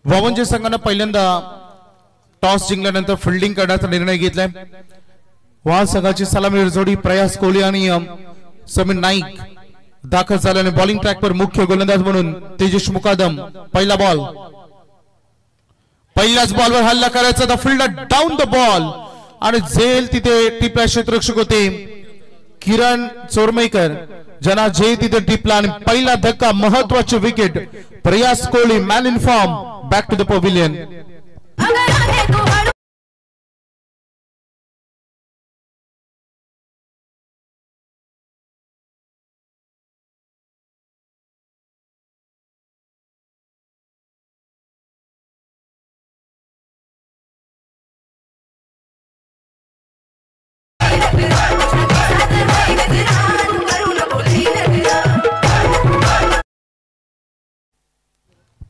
वावंजे संघाने पहिल्यांदा टॉस जिंकल्यानंतर फिल्डिंग करण्याचा निर्णय घेतलाय। वाव संघाची सलामी जोडी प्रयास कोहली आणि समीर नाईक दाखल झाल्याने बॉलिंग ट्रॅकवर मुख्य गोलंदाज म्हणून तेजस मुकादम पहिला बॉल पहिल्याच बॉलवर हल्ला करायचा the fielder down the ball आणि झेल तिथे टिपला क्षेत्ररक्षक होते किरण चोरमेकर ज्यांना जे तिथे टिपला आणि पहिला धक्का महत्वाची विकेट प्रयास Kohli man in form back to the pavilion.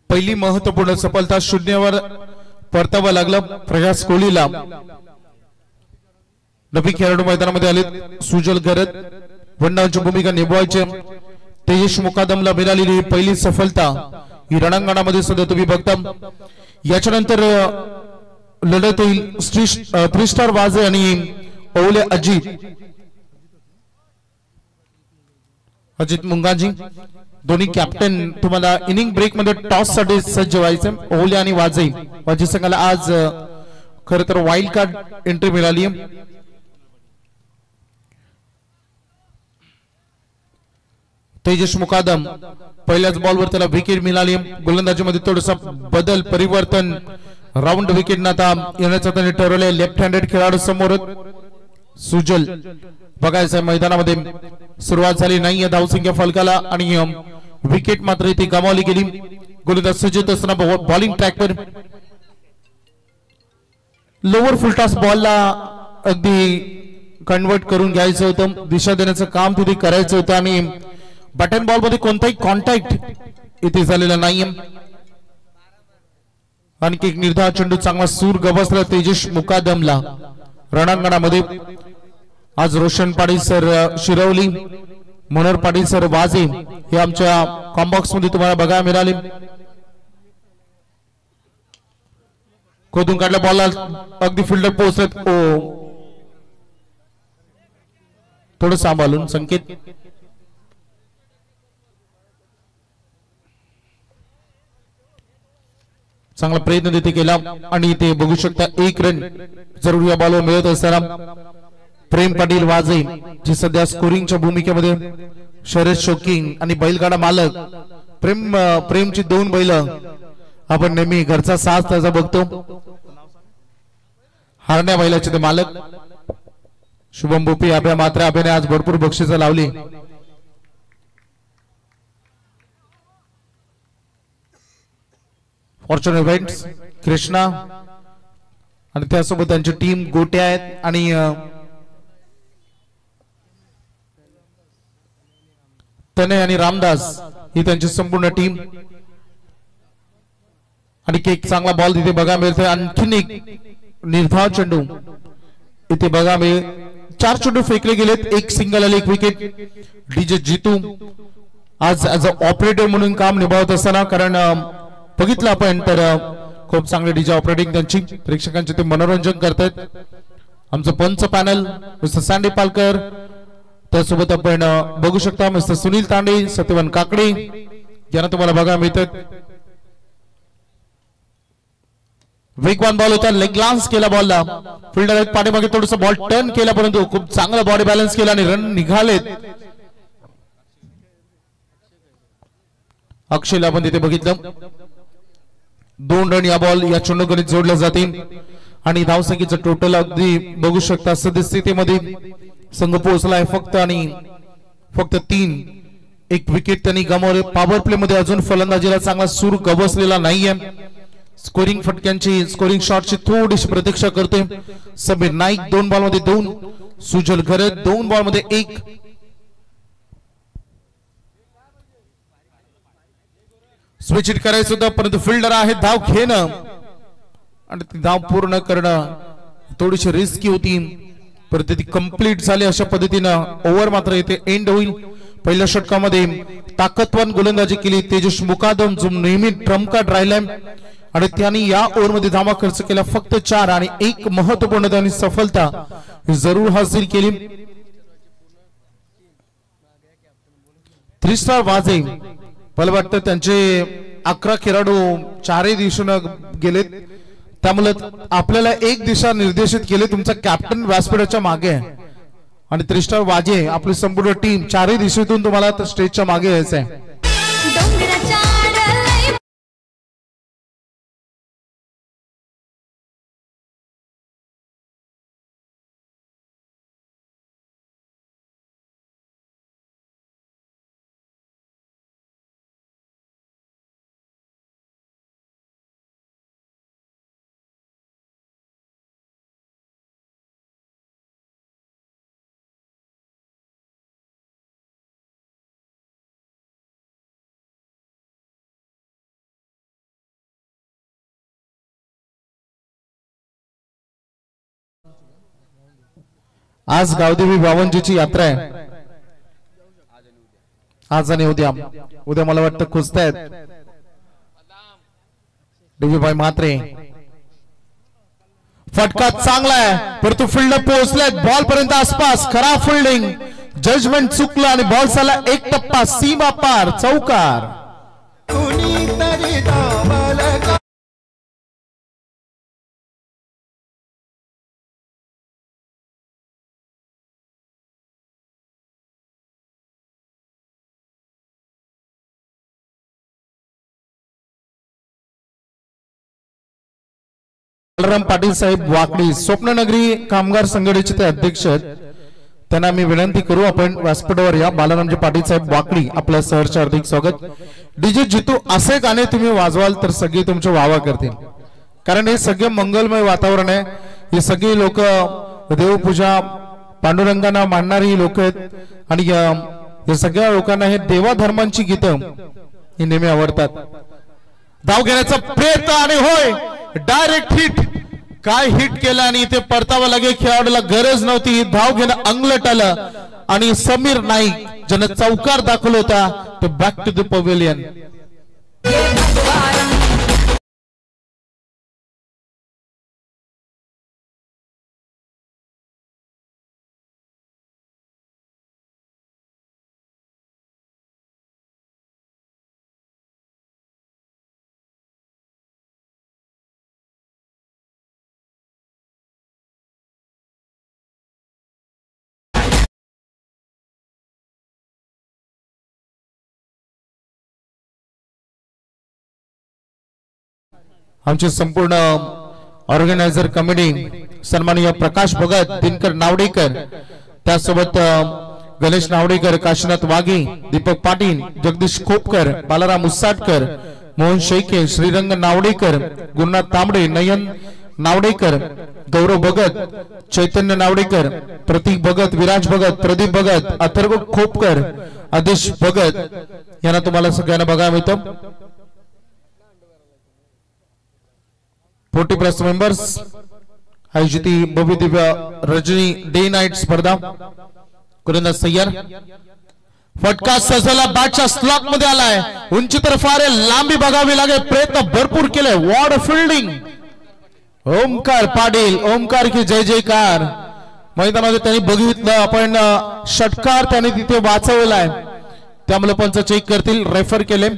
पहिली महत्वपूर्ण सफलता शून्यावर परतावा लागला प्रयास कोहलीला। नवी खेळाडू मैदानामध्ये आले सुजल गरज वंडांची भूमिका निभवायची तेजस मुकादमला मिळालेली पहिली सफलता ही रणांगणामध्ये सुद्धा तुम्ही बघता। याच्यानंतर लढत होईल थ्री स्टार वाजे आणि ओले अजित मुंगाजी दोन्ही कॅप्टन तुम्हाला इनिंग ब्रेक मध्ये टॉस साठी सज्ज व्हायचं। ओले आणि वाजे संघाला आज खर तर वाईल्ड कार्ड एंट्री मिळाली आहे। तेजस मुकादम पहिल्याच बॉलवर त्याला विकेट मिळाली। गोलंदाजीमध्ये थोडासा बदल परिवर्तन राऊंड विकेट आता येण्याचं त्यांनी ठरवलंय। लेफ्ट हँडेड खेळाडू समोर सुजल बघायचं मैदानामध्ये सुरुवात झाली नाही धावसंख्या फलकाला आणि विकेट मात्र इथे गमावली गेली। गोलंदाज सज्ज असताना बॉलिंग ट्रॅकवर लोअर फुलटॉस बॉलला अगदी कन्वर्ट करून घ्यायचं होतं दिशा देण्याचं काम तिथे करायचं होतं आणि बटन बॉल मध्ये कोणताही कॉन्टॅक्ट इथे झालेला नाहीये। आणखी एक निर्धार चेंडू चांगला सूर गवसला तेजस मुकादमला रणांगणामध्ये। आज रोशन पाटील सर शिरवली मनोहर पाटील सर वाजे हे आमच्या कॉम्बॉक्स मध्ये तुम्हाला बघायला मिळाले। खोदून काढल्या बॉलला अगदी फिल्डर पोहोचत थोडं सांभाळून संकेत चांगला प्रयत्न तिथे केला आणि ते बघू शकता एक रन जरूर या बॉलवर मिळत असताना प्रेम पाटील वाजे जे सध्या स्कोरिंगच्या भूमिकेमध्ये शरद शोकिंग आणि बैलगाडा मालक प्रेमची दोन बैल आपण नेहमी घरचा साथ त्याचा बघतो हारण्या बैलाचे ते मालक शुभम बोपी अभ्या मात्र अभ्याने आज भरपूर बक्षीस लावली। फॉर्च्यून इव्हेंट्स कृष्णा आणि त्यासोबत त्यांची टीम गोट्या आहेत आणि तनय आणि रामदास ही त्यांची संपूर्ण टीम आणि एक चांगला बॉल तिथे बघा मिळते। आणखीन एक निर्धाव चेंडू इथे बघा मिळेल। 4 चेंडू फेकले गेलेत एक सिंगल आणि एक विकेट। डीजे जीतू आज ऍज अ ऑपरेटर म्हणून काम निभावत असताना कारण बघितलं आपण तर खूप चांगले डीजे ऑपरेटिंग त्यांची प्रेक्षकांचे ते मनोरंजन करतात। आमचं पंच पॅनल मिस्टर सँडी पालकर त्यासोबत आपण बघू शकता मिस्टर सुनील तांडे सत्यवान काकडे यांना तुम्हाला बघायला मिळतात। वेगवान बॉल होता लेग ग्लान्स केला बॉलला फिल्डर पाठीमागे थोडासा बॉल टर्न केला परंतु खूप चांगला बॉडी बॅलन्स केला आणि रन निघालेत। अक्षयला आपण तिथे बघितलं 2 रन या बॉल या चेंडूगणित जोडल्या जातील आणि धावसंख्येचं टोटल अगदी बघू शकता सद्यस्थितीमध्ये संघ पोहोचलाय फक्त 3 एक विकेट त्यांनी गमावले। पॉवर प्ले मध्ये अजून फलंदाजीला चांगला सूर गवसलेला नाहीये। स्कोरिंग फटक्यांची स्कोरिंग शॉटची थोडीशी प्रतीक्षा करते। समीर नाईक 2 बॉल मध्ये 2 सुजल गरज 2 बॉल मध्ये 1 स्विच हिट करायचं होतं परंतु फिल्डर आहे धाव घेणं आणि ती धाव पूर्ण करणं थोडीशी रिस्की होती परंतु ती कंप्लीट झाली। अशा पद्धतीनं ओव्हर मात्र इथे एंड होईल। पहिल्या षटकामध्ये ताकदवान गोलंदाजी केली तेजस मुकादम जो नेहमी ट्रम्प कार्ड राहिलाय आणि त्यांनी या ओव्हरमध्ये धावा खर्च केला फक्त 4 आणि एक महत्त्वपूर्ण त्यांनी सफलता जरूर हासिल केली। 3 स्टार वाजे मला वाटतं त्यांचे 11 खेळाडू चारही दिशेने गेलेत, त्यामुळे आपल्याला एक दिशा निर्देशित केले, तुमचा कॅप्टन व्यासपीठाच्या मागे आहे आणि 3 स्टार वाजे आपली संपूर्ण टीम चारही दिशेतून तुम्हाला स्टेजच्या मागे यायचं आहे। आज गावदेवी बावनजीची यात्रा आहे, आज आणि उद्या मला वाटतं खुजतायत डीवी भाई मात्रे। फटका चांगला आहे परंतु फिल्डर पोहोचले बॉल पर्यंत आसपास, खराब फिल्डिंग, जजमेंट चुकलं आणि बॉल झाला एक टप्पा सीमा पार, चौकार। बालराम पाटील साहेब वाकडी स्वप्ननगरी कामगार संघटनेचे ते अध्यक्ष आहेत, त्यांना मी विनंती करू आपण व्यासपीठावर या। बालरामजी पाटील साहेब वाकडी आपल्या सहर्ष हार्दिक स्वागत। डीजे जितू असे गाणे तुम्ही वाजवाल तर सगळे तुमचे वावा करतील, कारण हे सगळे मंगलमय वातावरण आहे, हे सगळे लोक देवपूजा पांडुरंगांना मानणारी लोक आहेत आणि या सगळ्या लोकांना हे देवा धर्मांची गीतं ही नेहमी आवडतात। धाव घेण्याचा प्रयत्न आणि होय डायरेक्ट हिट, काय हिट केला आणि इथे परतावा लागे, खेळाडूला गरज नव्हती, धाव घेणं अंगलट आलं आणि समीर नाईक ज्यानं चौकार दाखवला होता तो बॅक टू द पवेलियन। आमचे संपूर्ण ऑर्गनायझर कमिटी सन्माननीय प्रकाश भगत, दिनकर नावडेकर, त्यासोबत गणेश नावडेकर, काशीनाथ वाघे, दीपक पाटील, जगदीश खोपकर, बालाराम उसाटकर, मोहन शेखे, श्रीरंग नावडेकर, गुरुनाथ तांबडे, नयन नावडेकर, गौरव भगत, चैतन्य नावडेकर, प्रतीक भगत, विराज भगत, प्रदीप भगत, अथर्व खोपकर, आदेश भगत यांना तुम्हाला सगळ्यांना बघायला मिळतं। 40+ मेंबर्स आयोजित भव्य दिव्य रजनी डे नाईट स्पर्धा कुरिंदा सय्यर। फटका सजला बॅटच्या स्लॉट मध्ये आलाय, उंची तर फार लांबी बघावी लागेल, प्रयत्न भरपूर केले, वॉर्ड फिल्डिंग। ओमकार पाटील, ओमकार की जय जयकार। मैदानामध्ये त्यांनी बघितलं आपण षटकार त्यांनी तिथे वाचवलाय, त्यामुळे पंच चेक करतील, रेफर केले।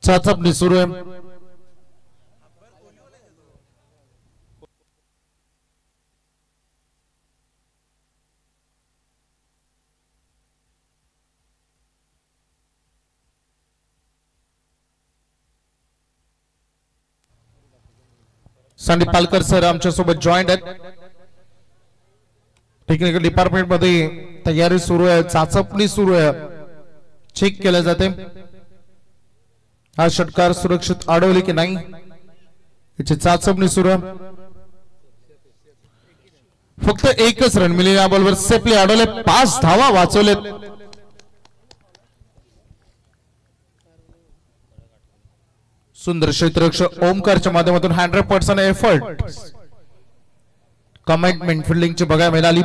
चाचपणी सुरू आहे, संदीप पालकर सर आमच्या सोबत जॉईंट आहेत, टेक्निकल डिपार्टमेंट मध्ये तयारी सुरू आहे, चाचपणी सुरू आहे, चेक केले जाते हा षटकार सुरक्षित अडवले की नाही याची चाचपणी सुरू आहे। फक्त एकच रन मिळाली, या बॉलवर सेफली अडवले, 5 धावा वाचवलेत। सुंदर क्षेत्ररक्षक ओमकारच्या माध्यमातून 100% एफर्ट, कमिटमेंट फिल्डिंगची बघायला मिळाली।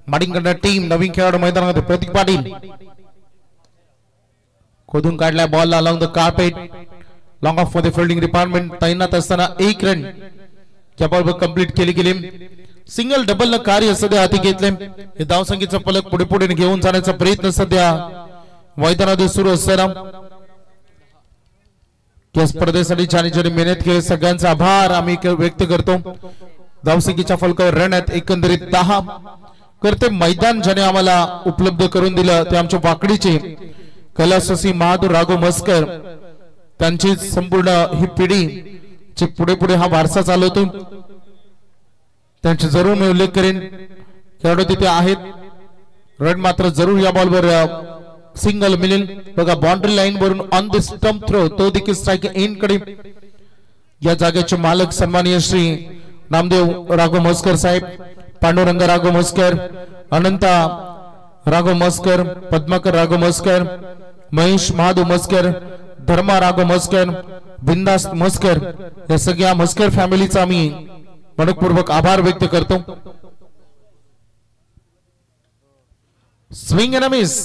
बॅटिंग करणारी टीम नवीन खेळाडू मैदानामध्ये प्रतीक पाटील खोदून काढलाय ball along the carpet long of मध्ये फिल्डिंग डिपार्टमेंट तैनात असताना एक रन त्या बॉलवर कंप्लीट केली गेली सिंगल डबल न कार्य सध्या हाती घेतले हे धावसंख्येचा फलक पुढे पुढे घेऊन जाण्याचा प्रयत्न सध्या मैदानामध्ये सुरू असताना या स्पर्धेसाठी ज्यांनी मेहनत केली सगळ्यांचा आभार आम्ही व्यक्त करतो धावसंख्येच्या फलकावर रन आहेत एकंदरीत 10 करते मैदान ज्याने आम्हाला उपलब्ध करून दिलं ते आमच्या वाकडीचे कैलासवासी महादूर राघव मस्कर त्यांची संपूर्ण ही पिढी जे पुढे पुढे हा वारसा चालवतो त्यांचे जरूर मी उल्लेख करेन खेळाडू तिथे आहेत रन मात्र जरूर या बॉलवर सिंगल मिळेल बघा बाउंड्री लाईन वरून ऑन द स्टंप थ्रो तो देखील स्ट्राइक एंड कडे या जागेचे मालक सन्माननीय श्री नामदेव राघव मस्कर साहेब पांडुरंग राघव मस्कर अनंता राघव मस्कर पद्माकर राघव मस्कर महेश महादू मस्कर धर्मा राघव मस्कर बिंदास मस्कर या सगळ्या मस्कर फॅमिलीचा मी मनपूर्वक आभार व्यक्त करतो स्विंग एंड मिस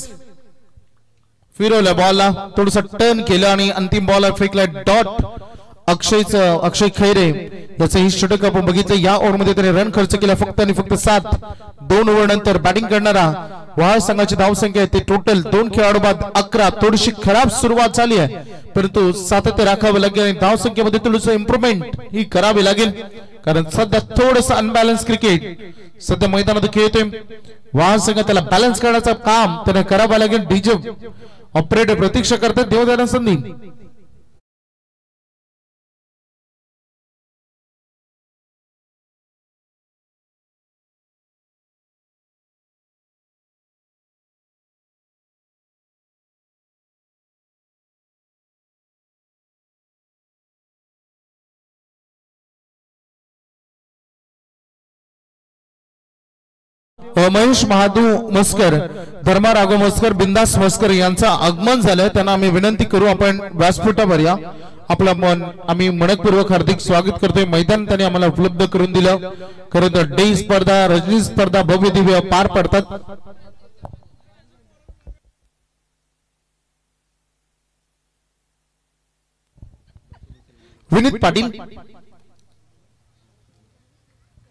फिरवल्या बॉलला थोडस टर्न केलं आणि अंतिम बॉल फेकला डॉट अक्षय खैरे याचं ही षटक आपण बघितलं या ओव्हरमध्ये त्याने रन खर्च केला फक्त आणि फक्त 7 2 ओव्हर नंतर बॅटिंग करणारा वाळ संघाची धावसंख्या आहे ते टोटल 2 खेळाडू बाद 11 थोडीशी खराब सुरुवात झाली आहे परंतु सातत्य राखावं लागेल आणि धावसंख्येमध्ये थोडंसं इम्प्रूव्हमेंट ही करावी लागेल कारण सध्या थोडंसं अनबॅलन्स क्रिकेट सध्या मैदानात खेळतोय वाळ संघ त्याला बॅलन्स करण्याचं काम त्याने करावं लागेल डीजे ऑपरेटर प्रतीक्षा करतात देव द्यायला संधी महेश महादू मस्कर धर्मा राघव मस्कर बिंदास मस्कर यांचं आगमन झालं त्यांना आम्ही विनंती करू आपण व्यासपीठावर या आपला मन आम्ही मनपूर्वक हार्दिक स्वागत करतोय मैदान त्यांनी आम्हाला उपलब्ध करून दिलं खरं तर डे स्पर्धा रजनी स्पर्धा भव्य दिव्य पार पडतात विनीत पाटील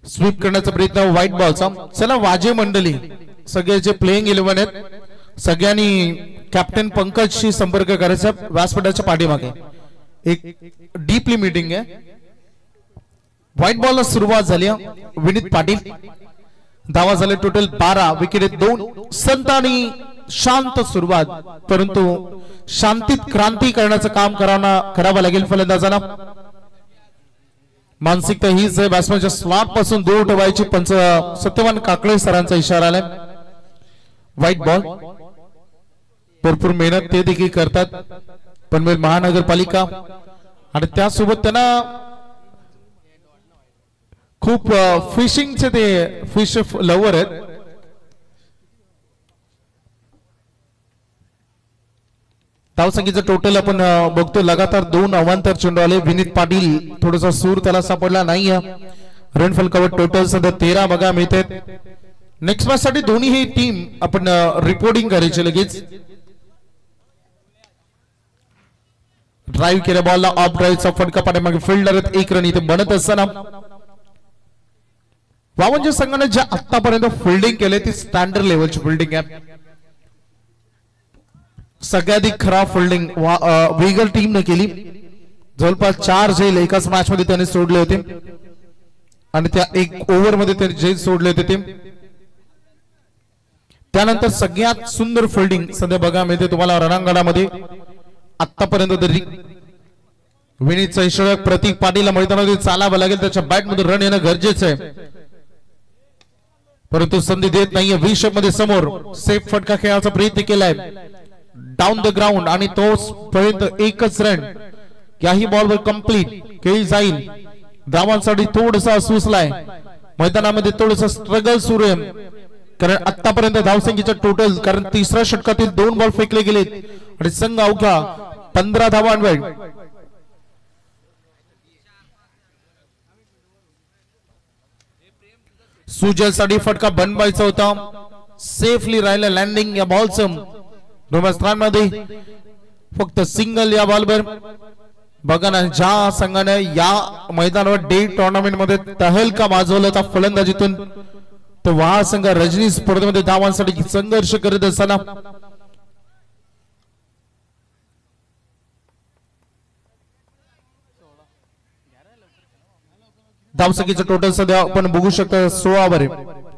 स्वीप करण्याचा प्रयत्न व्हाईट बॉलचा चला वाजे मंडळी सगळे जे प्लेइंग 11 आहेत सगळ्यांनी कॅप्टन पंकजशी संपर्क करायचा व्यासपीठाच्या पाठीमागे एक डीपली मीटिंग आहे व्हाईट बॉलला सुरुवात झाली विनीत पाटील धावा झाले टोटल 12 विकेट 2 संत आणि शांत सुरुवात परंतु शांतीत क्रांती करण्याचं काम करावं लागेल फलंदाजाला मानसिकता हीच आहे बॅट्समॅनच्या स्लॉट पासून दूर ठेवायची पंच सत्यवान काकळे सरांचा इशारा आलाय व्हाईट बॉल भरपूर मेहनत ते देखील करतात पनवेल महानगरपालिका आणि त्यासोबत त्यांना खूप फिशिंगचे ते फिश लवर आहेत धावसंख्येचं टोटल आपण बघतो लगातार 2 अवांतर चेंडू आले विनीत पाटील थोडासा सूर त्याला सापडला नाही रन फलकावर टोटल सध्या 13 बघा मिळतात नेक्स्ट मॅच साठी दोन्ही ही टीम आपण रिपोर्टिंग करायची लगेच ड्राइव्ह केल्या बॉलला ऑफ ड्राइव्हचा फटका पाठीमागे फिल्डर 1 रन इथे बनत असताना वावंज संघाने ज्या आतापर्यंत फिल्डिंग केले ती स्टँडर्ड लेवलची फिल्डिंग आहे सगळ्याधिक खराब फिल्डिंग वेगल टीम ने केली जवळपास 4 झेल एकाच मॅच मध्ये त्याने सोडले होते आणि त्या 1 ओव्हर मध्ये त्याने झेल सोडले होते ते त्यानंतर सगळ्यात सुंदर फिल्डिंग सध्या बघा मिळते तुम्हाला रणांगणामध्ये आतापर्यंत तरी विनीतचा इशारा प्रतीक पाटीलला मैदानामध्ये चालावं लागेल त्याच्या बॅट मध्ये रन येणं गरजेचं आहे परंतु संधी देत नाहीये विषय मध्ये समोर सेफ फटका खेळायचा प्रयत्न केलाय डाउन द ग्राउंड आणि तो पर्यंत एकच रन याही बॉलवर कंप्लीट केली जाईल धावांसाठी थोडासा सुसलाय मैदानामध्ये थोडासा स्ट्रगल सुरू आहे कारण आतापर्यंत धावसंख्येचा टोटल कारण तिसऱ्या षटकातील 2 बॉल फेकले गेलेत आणि संघ अवघा 15 धावांवर सुजल साठी फटका बनवायचा होता सेफली राहिलं लँडिंग या बॉलचं दोन फक्त सिंगल या बॉलवर बघा ना ज्या संघाने या मैदानावर डे टुर्नामेंट मध्ये तहलका माजवला होता फलंदाजीतून तो हा संघ रजनी स्पर्धेमध्ये धावांसाठी संघर्ष करत असताना धावसंख्येचं टोटल सध्या आपण बघू शकता 16 वर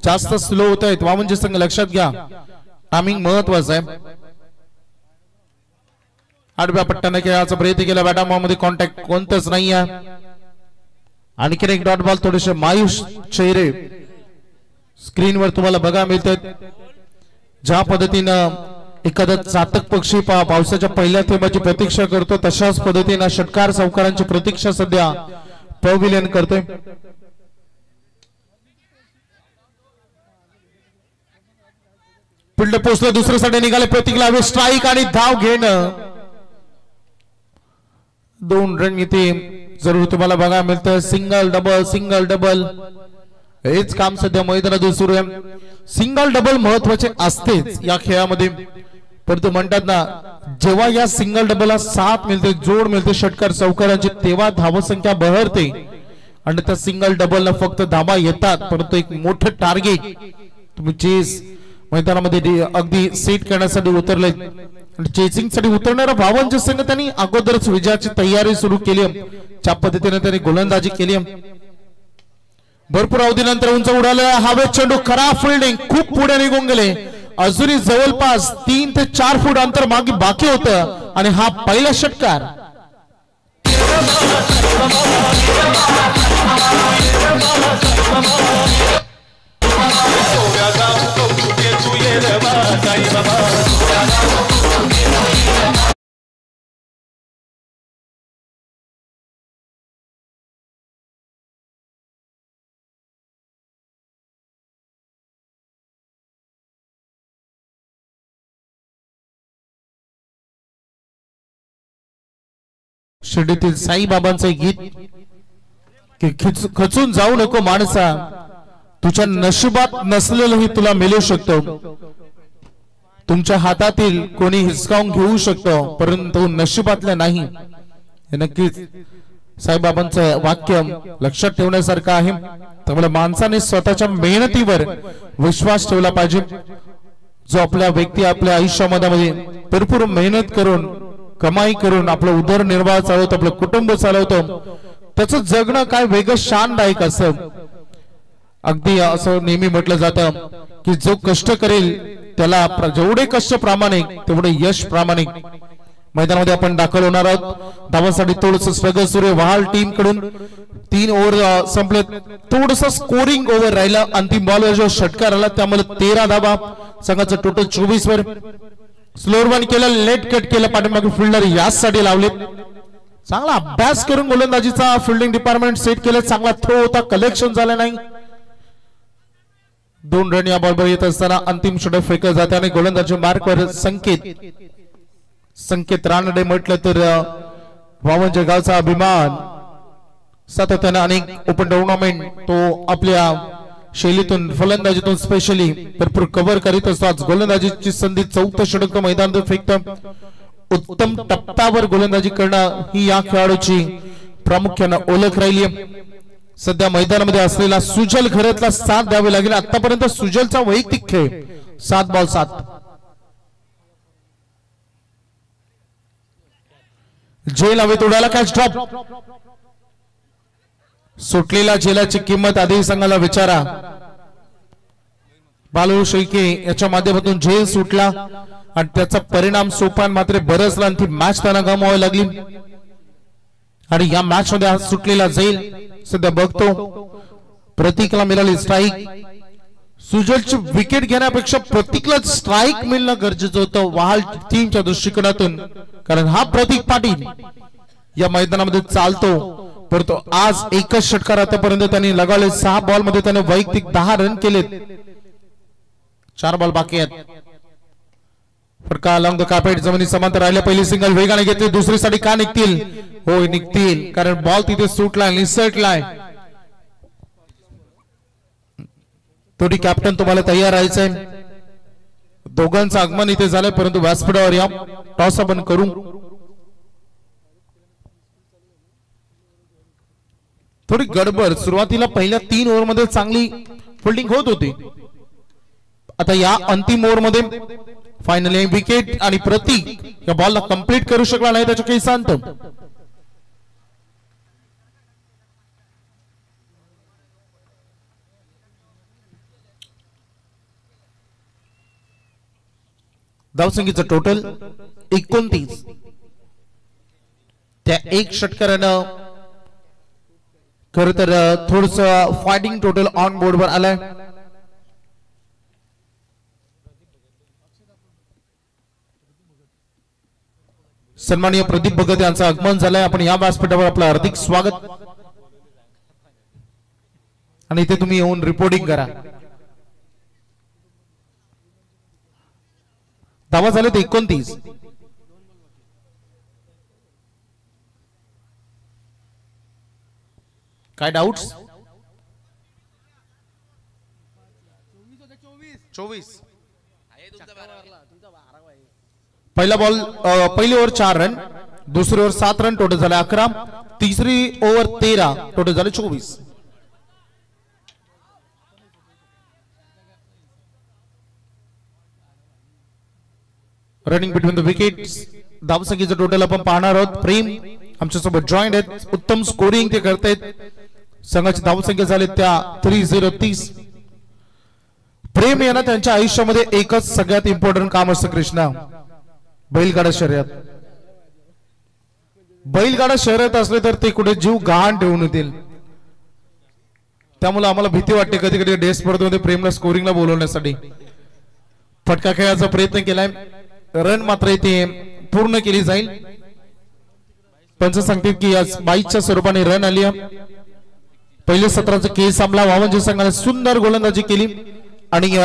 जास्त स्लो होत आहेत वामनजी संघ लक्षात घ्या टायमिंग महत्वाचं आहे 8व्या पट्ट्याने खेळाचा प्रयत्न केला बॅटामध्ये कॉन्टॅक्ट कोणतंच नाही आहे आणखीन एक डॉट बॉल थोडेसे मायूस चेहरे स्क्रीनवर तुम्हाला बघा मिळतात ज्या पद्धतीनं एखादा चातक पक्षी पावसाच्या पहिल्या थेंबाची प्रतीक्षा करतो तशाच पद्धतीने षटकार चौकारांची प्रतीक्षा सध्या पॅव्हिलियन करतोय फिल्ड पोस्टला दुसऱ्यासाठी निघाले प्रतीकला हवे स्ट्राईक आणि धाव घेणं 2 रन इथे जरूर तुम्हाला बघा मिळतं सिंगल डबल हेच काम सध्या मैदानात सुरू आहे सिंगल डबल महत्वाचे असतेच या खेळामध्ये परंतु म्हणतात ना जेव्हा या सिंगल डबलला साथ मिळते जोड मिळते षटकार चौकारांची तेव्हा धावसंख्या बहरते आणि त्या सिंगल डबलला फक्त धावा येतात परंतु एक मोठं टार्गेट तुम्ही चेस मैदानामध्ये अगदी सेट करण्यासाठी उतरले आणि चेसिंग साठी उतरणारा वावनजी संघ त्यांनी अगोदरच विजयाची तयारी सुरू केली ज्या पद्धतीने त्यांनी गोलंदाजी केली भरपूर अवधीनंतर उंच उडाला हवेत चेंडू खराब फिल्डिंग खूप पुढे निघून गेले अजूनही जवळपास 3 ते 4 फूट अंतर मागे बाकी होतं आणि हा पहिला षटकार शिर्डीतील साईबाबांचे गीत की खचून जाऊ नको माणसा तुझ्या नशिबात नसलेलंही तुला मिळू शकतं तुमच्या हातातील कोणी हिसकावून घेऊ शकतं परंतु नशिबातलं नाही हे नक्कीच साईबाबांचं वाक्य लक्षात ठेवण्यासारखं आहे त्यामुळे माणसाने स्वतःच्या मेहनतीवर विश्वास ठेवला पाहिजे जो आपल्या व्यक्ती आपल्या आयुष्यामध्ये भरपूर मेहनत करून कमाई करून आपलं उदरनिर्वाह चालवतो आपलं कुटुंब चालवतो त्याचं जगणं काय वेगळं शानदायक असं अगदी असं नेहमी म्हटलं जातं की जो कष्ट करेल त्याला जेवढे कष्ट प्रामाणिक तेवढे यश प्रामाणिक मैदानामध्ये आपण दाखल होणार आहोत धावांसाठी थोडंसं स्ट्रगल सुरू वहाल टीम कडून 3 ओव्हर संपले थोडंसं स्कोरिंग ओव्हर राहिला अंतिम बॉलवर जो षटकार आला त्यामुळे 13 धावा संघाचं टोटल 24 वर स्लोअर वन केलं लेट कट केलं पाठीमागे फिल्डर यासाठी लावले चांगला अभ्यास करून गोलंदाजीचा फिल्डिंग डिपार्टमेंट सेट केलं चांगला थ्रो होता कलेक्शन झालं नाही 2 रन या बॉलवर येत असताना अंतिम षटक फेकलं जाते आणि गोलंदाजी मार्कवर संकेत रानडे म्हटलं तर वावन जगावचा अभिमान सातत्याने अनेक ओपन टुर्नामेंट तो आपल्या शैलीतून फलंदाजीतून स्पेशली भरपूर कव्हर करीत असतो आज गोलंदाजीची संधी 4थं षटक मैदानात फेकतं उत्तम टप्प्यावर गोलंदाजी करणं ही या खेळाडूची प्रामुख्याने ओळख राहिली सध्या मैदानामध्ये असलेला सुजल घरातला साथ द्यावे लागेल आतापर्यंत सुजलचा वैयक्तिक खेळ 7 बॉल 7 जेल हवेत उडाला कॅच ड्रॉप सुटलेला झेलाची किंमत आधी संघाला विचारा बालू शेळके याच्या माध्यमातून झेल सुटला आणि त्याचा परिणाम सोपान मात्र बरसला आणि ती मॅच त्यांना गमवावी लागली आणि या मॅच मध्ये आज सुटलेला झेल सध्या बघतो प्रतीकला मिळाली स्ट्राईक सुजलची विकेट घेण्यापेक्षा प्रतीकला स्ट्राईक मिळणं गरजेचं होतं वहाल टीमच्या दृष्टिकोनातून कारण हा प्रतीक पाटील या मैदानामध्ये चालतो परंतु आज एकच षटकार आतापर्यंत त्यांनी लगावले 6 बॉल मध्ये त्याने वैयक्तिक 10 रन केलेत 4 बॉल बाकी आहेत फटका अलॉंग द कार्पेट जमिनी समांतर राहिल्या पहिली सिंगल वेगाने घेतली दुसरी साठी का निघतील होय निघतील कारण बॉल तिथे सुटलाय निसटलाय तोडी कॅप्टन तुम्हाला तयार राहायचंय दोघांचं आगमन इथे झालंय, परंतु व्यासपीठावर या टॉस आपण करू. थोडी गडबड सुरुवातीला पहिल्या 3 ओव्हर मध्ये चांगली फिल्डिंग होत होती. आता या अंतिम ओव्हर मध्ये फायनली विकेट आणि प्रतीक या बॉलला कंप्लीट करू शकला नाही, त्याच्या काही सांगतो. धावसंख्येचं टोटल 29. त्या एक षटकारानं खर तर थोडस फायटिंग टोटल ऑन बोर्ड वर आलाय. सन्माननीय प्रदीप भगत यांचं आगमन झालंय. आपण या व्यासपीठावर आपलं हार्दिक स्वागत आणि इथे तुम्ही येऊन रिपोर्टिंग करा. धावा झाले 29. काय डाऊट्स? 24. पहिला बॉल पहिली ओव्हर 4 रन, दुसरी ओव्हर 7 रन, टोटल झाले 11. तिसरी ओव्हर 13, टोटल झाले 24. Running between the wickets. धावसंख्येचं टोटल आपण पाहणार आहोत. प्रेम आमच्यासोबत जॉईंट आहेत, उत्तम स्कोरिंग ते करतायत. संघाची धावसंख्या झाली त्या 30. प्रेम यांना त्यांच्या आयुष्यामध्ये एकच सगळ्यात इम्पॉर्टंट काम असतं कृष्णा, बैलगाडा शर्यत. बैलगाडा शर्यत असले तर ते कुठे जीव गहाण ठेवून येतील. त्यामुळे आम्हाला भीती वाटते कधी कधी डे स्पर्धेमध्ये प्रेमला स्कोरिंगला बोलवण्यासाठी. फटका खेळायचा प्रयत्न केलाय, रन मात्र इथे पूर्ण केली जाईल. पंच सांगतील की आज 22च्या स्वरूपाने रन आली. पहिले सत्राचा केस संपला. वावंजी संघाने सुंदर गोलंदाजी केली आणि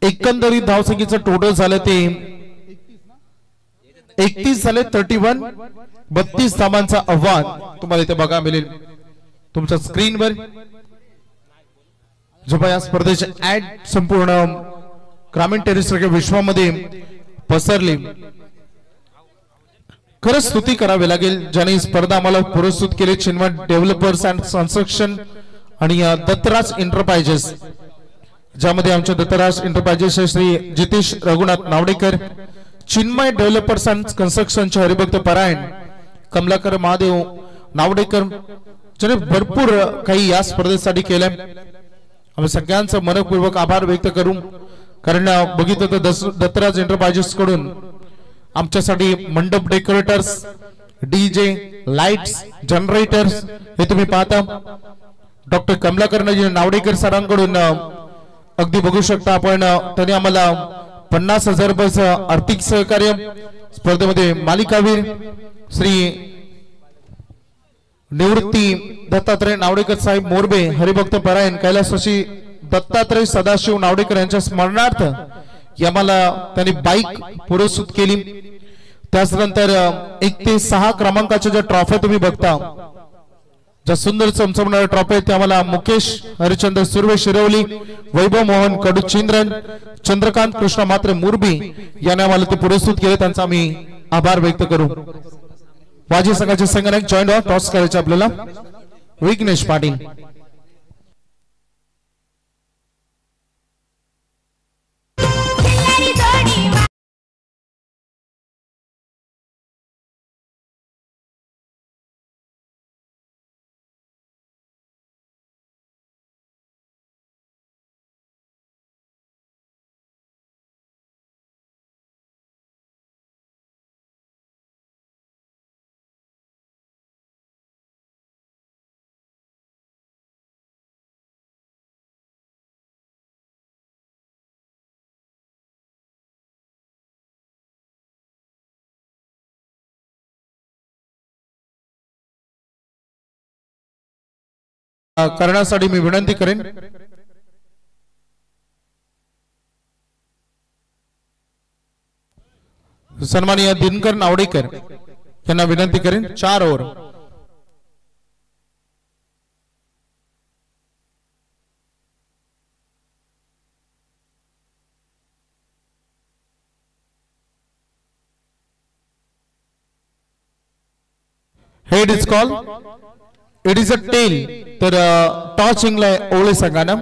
एकंदरीत धावसंख्येचं टोटल झालं ते 31 झाले. 31. 32 धावांचा आव्हान तुम्हाला इथे बघायला मिळेल तुमच्या स्क्रीनवर. जेव्हा या स्पर्धेचे ऍड संपूर्ण ग्रामीण टेनिस विश्वामध्ये पसरली, खरंच स्तुती करावी लागेल ज्याने स्पर्धा आम्हाला पुरस्कृत केली. चिन्मय डेव्हलपर्स अँड कन्स्ट्रक्शन आणि दत्तराज एंटरप्राइजेस, ज्यामध्ये आमच्या Dattaraj enterprises Shri Jitesh Raghunath Navdekar, Chinmay developers and कन्स्ट्रक्शनचे हरिभक्त परायण कमलाकर महादेव नावडेकर, ज्याने भरपूर काही या स्पर्धेसाठी केलंय. आम्ही सगळ्यांचं मनपूर्वक आभार व्यक्त करू. कारण बघितलं तर दत्तराज एंटरप्राइजेस कडून आमच्यासाठी मंडप डेकोरेटर्स, डीजे, लाइट्स, जनरेटर्स हे तुम्ही पाहता. डॉक्टर कमलाकर नावडेकर सरांकडून अगदी बघू शकता आपण, त्यांनी आम्हाला 50,000 रुपयाचं आर्थिक सहकार्य. स्पर्धेमध्ये मालिकावीर श्री निवृत्ती दत्तात्रय नावडेकर साहेब मोरबे, हरिभक्त परायण कैलासवासी दत्तात्रय सदाशिव नावडेकर यांच्या स्मरणार्थ आम्हाला त्यांनी बाईक पुरस्कृत केली. त्यानंतर 1 ते 6 क्रमांकाच्या ज्या ट्रॉफ्या तुम्ही बघता, ज्या सुंदर चमचमणाऱ्या ट्रॉफी आहेत, त्या आम्हाला मुकेश हरिचंद्र सुर्वे शिरवली, वैभव मोहन कडुचिंद्रन, चंद्रकांत कृष्ण मात्रे मुरबी यांनी आम्हाला ते पुरस्कृत केले. त्यांचा आम्ही आभार व्यक्त करू. वाजी संघाचे संघनायक जॉईंट व्हा. टॉस करायचे आपल्याला विघ्नेश पाटील. करण्यासाठी मी विनंती करेन. सन्माननीय दिनकर नावडेकर यांना विनंती करेन. 4 over. Head is call, it is a tail. तर टॉस जिंकलाय ओवळे संघानं.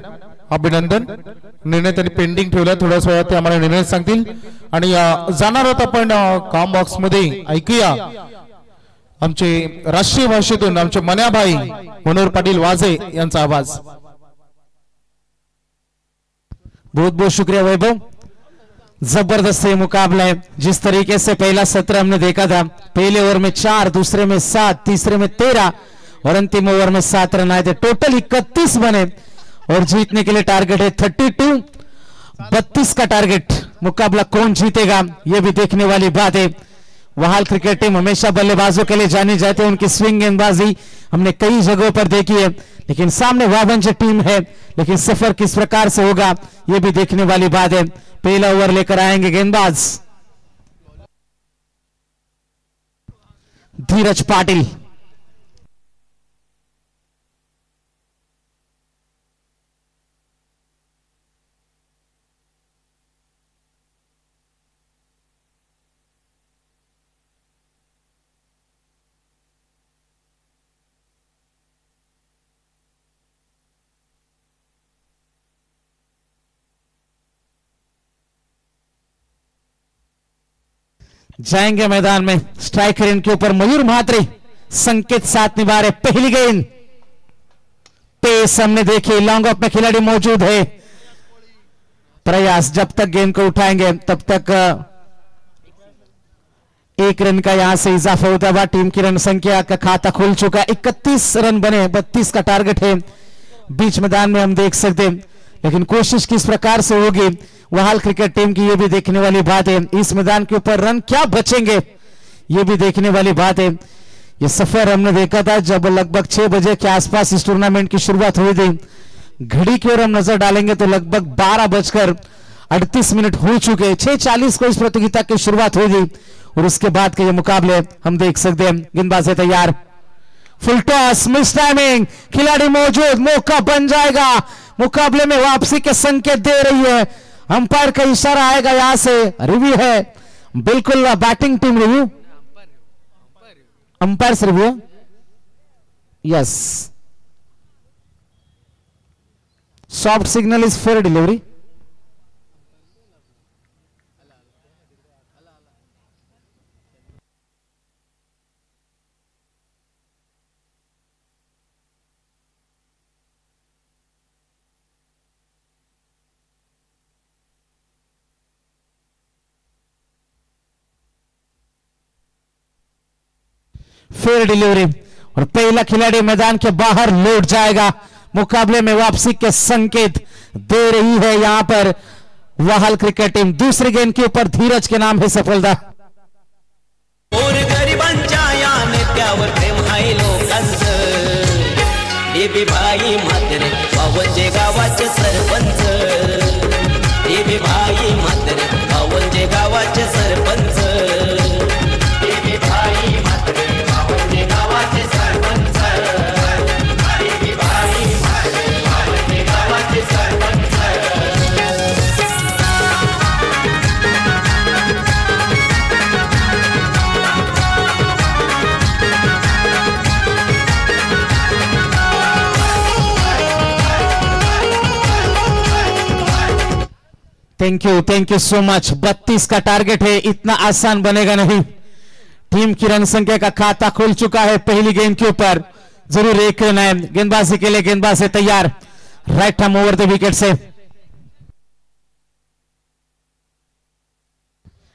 अभिनंदन. निर्णय त्यांनी पेंडिंग ठेवला, थोड्याच वेळात ते आम्हाला निर्णय सांगतील. आणि जाणार आहोत आपण कॉम बॉक्स मध्ये. ऐकूया आमचे राष्ट्रीय भाषेतून आमचे मन्याभाई मनोहर पाटील वाजे यांचा आवाज. बहुत बहुत शुक्रिया वैभव. जबरदस्त ये मुकाबला है. जिस तरीके से पहला सत्र हमने देखा था, पहले ओवर में 4, दूसरे में 7, तीसरे में 13 और अंतिम ओवर में 7 रन आए थे. टोटल 31 बने और जीतने के लिए टारगेट है 32. 32 का टारगेट. मुकाबला कौन जीतेगा यह भी देखने वाली बात है. वहाल क्रिकेट टीम हमेशा बल्लेबाजों के लिए जानी जाती है. उनकी स्विंग गेंदबाजी हमने कई जगहों पर देखी है, लेकिन सामने वावंज टीम है. लेकिन सफर किस प्रकार से होगा यह भी देखने वाली बात है. पहला ओवर लेकर आएंगे गेंदबाज धीरज पाटिल. जाएंगे मैदान में. स्ट्राइकर इनके ऊपर मयूर म्हात्रे. संकेत साथ निभा रहे. पहली गेंद पेस हमने देखी. लॉन्ग ऑफ में खिलाड़ी मौजूद है. प्रयास जब तक गेंद को उठाएंगे तब तक 1 रन का यहां से इजाफा होता हुआ टीम की रन संख्या का खाता खुल चुका. 31 रन बने. 32 का टारगेट है. बीच मैदान में हम देख सकते हैं, लेकिन कोशिश किस प्रकार से होगी वहाल क्रिकेट टीम की, यह भी देखने वाली बात है. इस मैदान के ऊपर रन क्या बचेंगे यह भी देखने वाली बात है. यह सफर हमने देखा था जब लगभग 6 बजे के आसपास इस टूर्नामेंट की शुरुआत हुई थी. घड़ी की ओर हम नजर डालेंगे तो लगभग 12:38 हो चुके. 6:40 को इस प्रतियोगिता की शुरुआत हुई थी और उसके बाद के ये मुकाबले हम देख सकते हैं. गेंदबाज है तैयार. Full toss, miss timing. खिलाड़ी मौजूद, मौका बन जाएगा. मुकाबले में वापसी के संकेत दे रही है. अंपायर का इशारा आएगा. यहां से रिव्यू है. बिल्कुल बैटिंग टीम रिव्यू, अंपायर से review. Yes, soft signal is fair delivery. Fair delivery और पहला खिलाड़ी मैदान के बाहर लौट जाएगा. मुकाबले में वापसी के संकेत दे रही है यहां पर वाहल क्रिकेट टीम. दूसरी गेंद के ऊपर धीरज के नाम है सफलता. और गरिबांच्या या नेत्यावर प्रेम आहे लोकांचं. देवी भाई म्हात्रे वावंजे गावाचे सरपंच. देवी भाई म्हात्रे वावंजे गावाचे सरपंच. देवी भाई म्हात्रे वावंजे गावाचे सरपंच. देवी भाई म्हात्रे वावंजे गावाचे sarpanch. Thank you so much. 32 का टारगेट है. इतना आसान बनेगा नहीं. टीम की रन संख्या का खाता खुल चुका है. पहली गेंद के ऊपर जरूर 1 रन है. गेंदबाजी के लिए गेंदबाज है तैयार. Right hand over the wicket से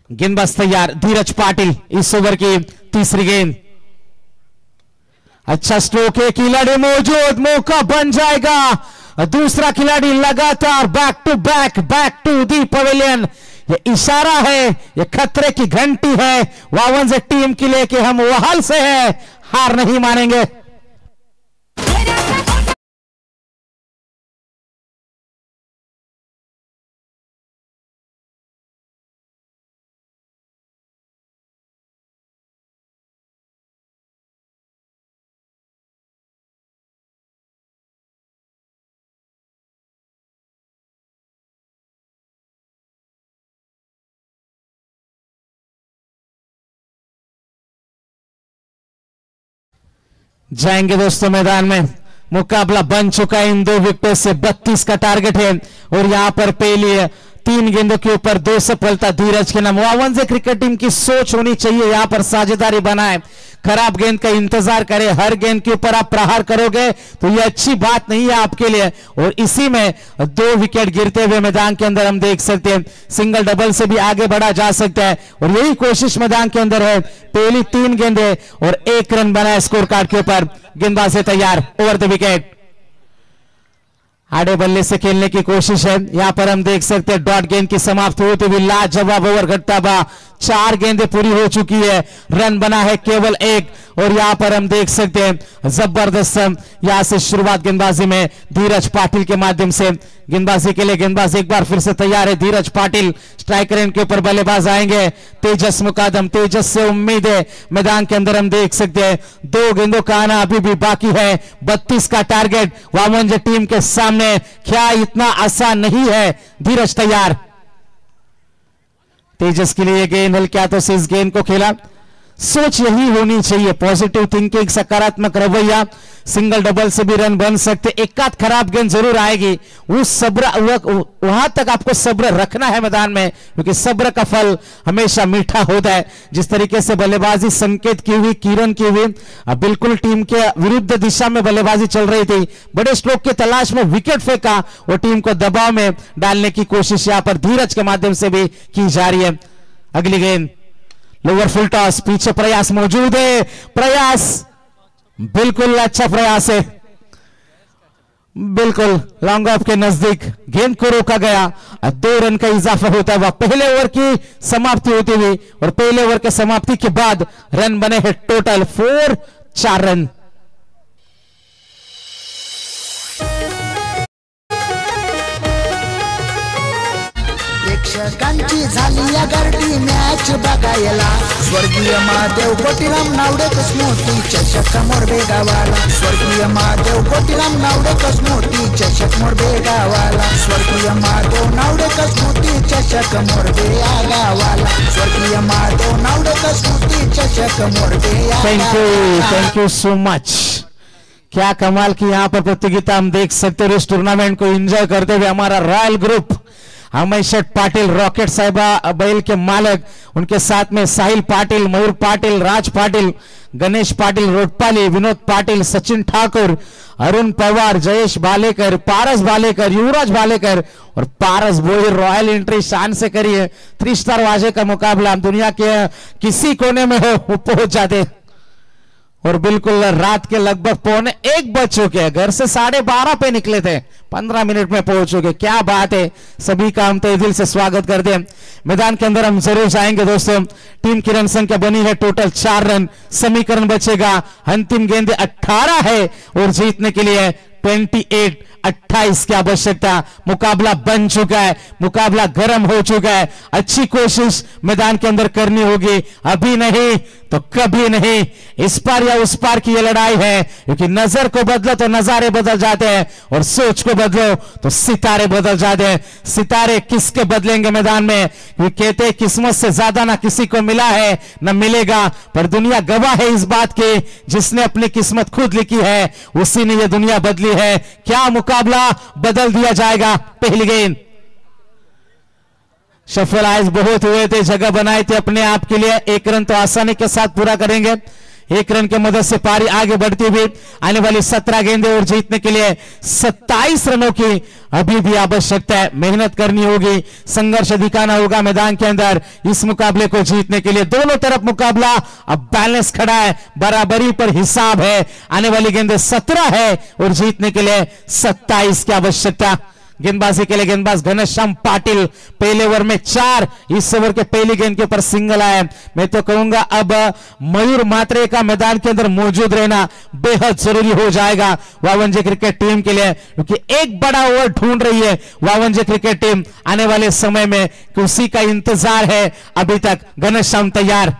गेंदबाज तैयार. धीरज पाटिल. इस ओवर की तीसरी गेंद. अच्छा स्ट्रोक है. खिलाड़ी मौजूद, मौका बन जाएगा. दूसरा खिलाड़ी लगातार बैक टू दी पवेलियन. ये इशारा है, ये खतरे की घंटी है वावंज टीम के लिए कि हम वहाल से हैं, हार नहीं मानेंगे. जाएंगे दोस्तों मैदान में। मुकाबला बन चुका है इन 2 विकेटों से, 32 का टारगेट है और यहां पर पहली 3 गेंदों के ऊपर 2 सफलता धीरज के नाम। वावंजे क्रिकेट टीम की सोच होनी चाहिए, यहां पर साझेदारी बनाए, खराब गेंद का इंतजार करें, हर गेंद के ऊपर आप प्रहार करोगे तो यह अच्छी बात नहीं है आपके लिए। और इसी में 2 विकेट गिरते हुए मैदान के अंदर हम देख सकते हैं सिंगल डबल से भी आगे बढ़ा जा सकता है और यही कोशिश मैदान के अंदर है। पहली 3 गेंदें और 1 रन बनाए स्कोर कार्ड के ऊपर। गेंदबाज से तैयार, ओवर द विकेट, आड़े बल्ले से खेलने की कोशिश है। यहां पर हम देख सकते हैं डॉट गेंद की समाप्ति होते हुए लाजवाब ओवर घटता हुआ 4 गेंदें पूरी हो चुकी है, रन बना है केवल 1 और यहां पर हम देख सकते हैं जबरदस्त यहां से शुरुआत गेंदबाजी में धीरज पाटिल के माध्यम से। गेंदबाजी के लिए गेंदबाज एक बार फिर से तैयार है, धीरज पाटिल स्ट्राइकर एंड के ऊपर बल्लेबाज आएंगे तेजस मुकादम। तेजस से उम्मीद है मैदान के अंदर हम देख सकते हैं 2 गेंदों का आना अभी भी बाकी है, 32 का टारगेट वामंजे टीम के सामने, क्या इतना आसान नहीं है। धीरज तैयार, तेजस के लिए गेंद हल्का तो इस गेंद को खेला। सोच यही होनी चाहिए, पॉजिटिव थिंकिंग, सकारात्मक रवैया। सिंगल डबल से भी रन बन सकते, एक आध खराब गेंद जरूर आएगी, उस सब्र वहां तक आपको सब्र रखना है मैदान में, क्योंकि सब्र का फल हमेशा मीठा होता है। जिस तरीके से बल्लेबाजी संकेत की हुई, किरण की हुई, बिल्कुल टीम के विरुद्ध दिशा में बल्लेबाजी चल रही थी, बड़े स्ट्रोक की तलाश में विकेट फेंका और टीम को दबाव में डालने की कोशिश यहां पर धीरज के माध्यम से भी की जा रही है। अगली गेंद लोअर फुल टॉस, पीछे प्रयास मौजूद है, प्रयास बिल्कुल अच्छा प्रयास है, बिल्कुल लॉन्ग ऑफ के नजदीक गेंद को रोका गया। 2 रन का इजाफा होता है, वह पहले ओवर की समाप्ति होती हुई और पहले ओवर के समाप्ति के बाद रन बने हैं टोटल 4 रन। प्रेक्षकांची झाली या गर्दी मॅच बघायला, स्वर्गीय महादेव कोटीराम नावडे कसमोती चषक मोरबे गावाला, स्वर्गीय महादेव कोटीराम नावडे कसमोती चषक मोरबे गावाला, स्वर्गीय महादेव नावडे कसमोती चषक मोरबे या गावाला, स्वर्गीय महादेव नावडे कसमोती चषक मोरबे या गावाला। Thank you so much. क्या कमाल की यहाँ पर प्रतियोगिता हम देख सकते हो। इस टूर्नामेंट को एंजॉय करते हुए हमारा रॉयल ग्रुप, अमयशेठ पाटिल रॉकेट साहिबा बैल के मालक, उनके साथ में साहिल पाटिल, मयूर पाटिल, राज पाटिल, गणेश पाटिल रोटपाली, विनोद पाटिल, सचिन ठाकुर, अरुण पवार, जयेश बालेकर, पारस बालेकर, युवराज बालेकर और पारस बोई रॉयल एंट्री शान से करिए। 3 स्टार वाजे का मुकाबला दुनिया के किसी कोने में हो वो पहुंच जाते और बिल्कुल रात के लगभग 1:15 बज चुके हैं, घर से 12:30 पे निकले थे, 15 मिनट में पहुंच चुके। क्या बात है, सभी का हम तहे दिल से स्वागत करते हैं। मैदान के अंदर हम जरूर जाएंगे दोस्तों। टीम की रन संख्या बनी है टोटल 4 रन, समीकरण बचेगा, अंतिम गेंद 18 है और जीतने के लिए 28 की आवश्यकता। मुकाबला बन चुका है, मुकाबला गर्म हो चुका है, अच्छी कोशिश मैदान के अंदर करनी होगी, अभी नहीं तो कभी नहीं, इस पार या उस पार की ये लड़ाई है, क्योंकि नजर को बदलो तो नजारे बदल जाते हैं और सोच को बदलो तो सितारे बदल जाते हैं। सितारे किसके बदलेंगे मैदान में, कहते हैं किस्मत से ज्यादा ना किसी को मिला है ना मिलेगा, पर दुनिया गवाह है इस बात की, जिसने अपनी किस्मत खुद लिखी है उसी ने यह दुनिया बदली है। क्या मुकाबला बदल दिया जाएगा। पहली गेंद, शफल आइज बहुत हुए थे, जगह बनाए थे अपने आप के लिए, 1 रन तो आसानी के साथ पूरा करेंगे। 1 रन की मदद से पारी आगे बढ़ती हुई आने वाली 17 गेंदें और जीतने के लिए 27 रनों की अभी भी आवश्यकता है। मेहनत करनी होगी, संघर्ष दिखाना होगा मैदान के अंदर इस मुकाबले को जीतने के लिए। दोनों तरफ मुकाबला अब बैलेंस खड़ा है, बराबरी पर हिसाब है। आने वाली गेंदें 17 है और जीतने के लिए 27 की आवश्यकता। गेंदबाजी के लिए गेंदबाज घनश्याम पाटिल, पहले ओवर में 4, इस ओवर के पहली गेंद के ऊपर सिंगल आया। मैं तो कहूंगा अब मयूर मात्रे का मैदान के अंदर मौजूद रहना बेहद जरूरी हो जाएगा वावंजे क्रिकेट टीम के लिए, क्योंकि एक बड़ा ओवर ढूंढ रही है वावंजे क्रिकेट टीम आने वाले समय में, उसी का इंतजार है अभी तक। घनश्याम तैयार,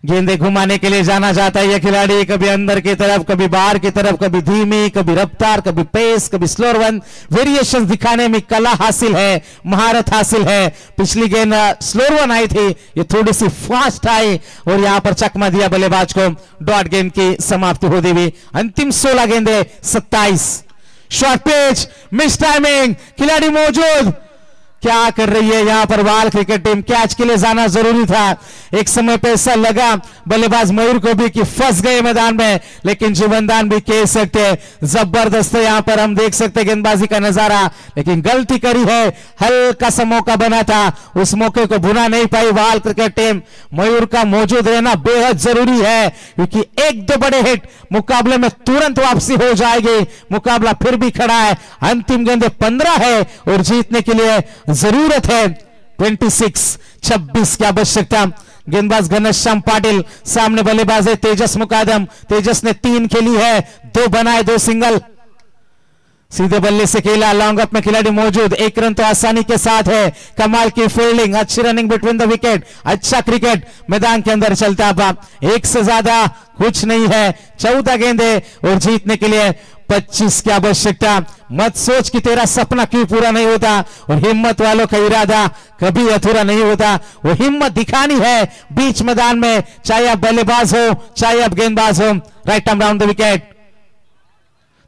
गेंदे घुमाने के लिए जाना जाता है यह खिलाड़ी, कभी अंदर की तरफ, कभी बाहर की तरफ, कभी धीमी, कभी रफ्तार, कभी पेस, कभी स्लोअर वन। वेरिएशन दिखाने में कला हासिल है, महारत हासिल है। पिछली गेंद स्लोअर वन आई थी, ये थोड़ी सी फास्ट आई और यहां पर चकमा दिया बल्लेबाज को। डॉट गेंद की समाप्ति होती हुई अंतिम 16 गेंदे 27। शॉर्ट पिच, मिस टाइमिंग, खिलाड़ी मौजूद, क्या कर रही है यहां पर बाल क्रिकेट टीम। कैच के लिए जाना जरूरी था। एक समय पे ऐसा लगा बल्लेबाज मयूर को भी कि फंस गए मैदान में, लेकिन जीवनदान भी कह सकते हैं। जबरदस्त है यहां पर हम देख सकते गेंदबाजी का नजारा, लेकिन गलती करी है। हल्का सा मौका बना था, उस मौके को भुना नहीं पाई बाल क्रिकेट टीम। मयूर का मौजूद रहना बेहद जरूरी है, क्योंकि एक दो बड़े हिट मुकाबले में तुरंत वापसी हो जाएगी। मुकाबला फिर भी खड़ा है, अंतिम गेंदे 15 है और जीतने के लिए जरूरत है 26 की आवश्यकता। गेंदबाज घनश्याम पाटिल, सामने बल्लेबाज है तेजस मुकादम। तेजस ने 3 खेली है, 2 बनाए, 2 सिंगल। सीधे बल्ले से खेला, लॉन्ग अप में खिलाड़ी मौजूद, 1 रन तो आसानी के साथ है। कमाल की फील्डिंग, अच्छी रनिंग बिटवीन द विकेट, अच्छा क्रिकेट मैदान के अंदर चलता है। एक से ज्यादा कुछ नहीं है, 14 गेंदे और जीतने के लिए 25 की आवश्यकता। मत सोच कि तेरा सपना क्यों पूरा नहीं होता, और हिम्मत वालों का इरादा कभी अधूरा नहीं होता। वो हिम्मत दिखानी है बीच मैदान में, चाहे आप बल्लेबाज हो चाहे आप गेंदबाज हो। Right arm round the wicket,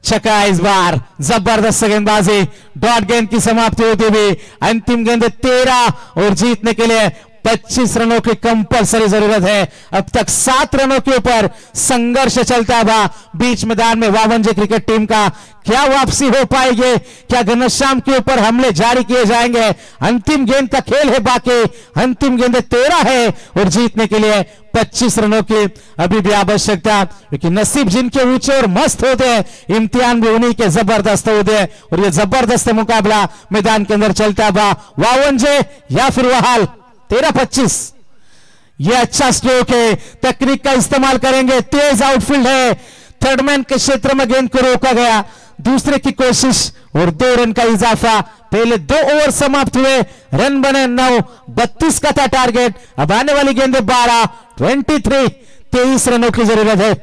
छक्का इस बार, जबरदस्त गेंदबाजी। डॉट गेंद की समाप्ति होती हुई अंतिम गेंद 13 और जीतने के लिए 25 रनों की कंपलसरी जरूरत है। अब तक 7 रनों के ऊपर संघर्ष चलता है बीच मैदान में वावंजे क्रिकेट टीम का। क्या वापसी हो पाएगी, क्या घनश्याम के ऊपर हमले जारी किए जाएंगे? अंतिम गेंद का खेल है बाकी, अंतिम गेंद 13 है और जीतने के लिए 25 रनों की अभी भी आवश्यकता। क्योंकि नसीब जिनके ऊंचे और मस्त होते हैं, इम्तिहान भी उन्हीं के जबरदस्त होते हैं। और ये जबरदस्त मुकाबला मैदान के अंदर चलता है वावंजे या फिर वहाल। 13-25, ये अच्छा स्ट्रोक है, तकनीक का इस्तेमाल करेंगे। तेज आउटफील्ड है, थर्ड मैन के क्षेत्र में गेंद को रोका गया, दूसरे की कोशिश और 2 रन का इजाफा। पहले 2 ओवर समाप्त हुए, रन बने 9, 32 का था टारगेट। अब आने वाली गेंदें 12, 23 रनों की जरूरत है।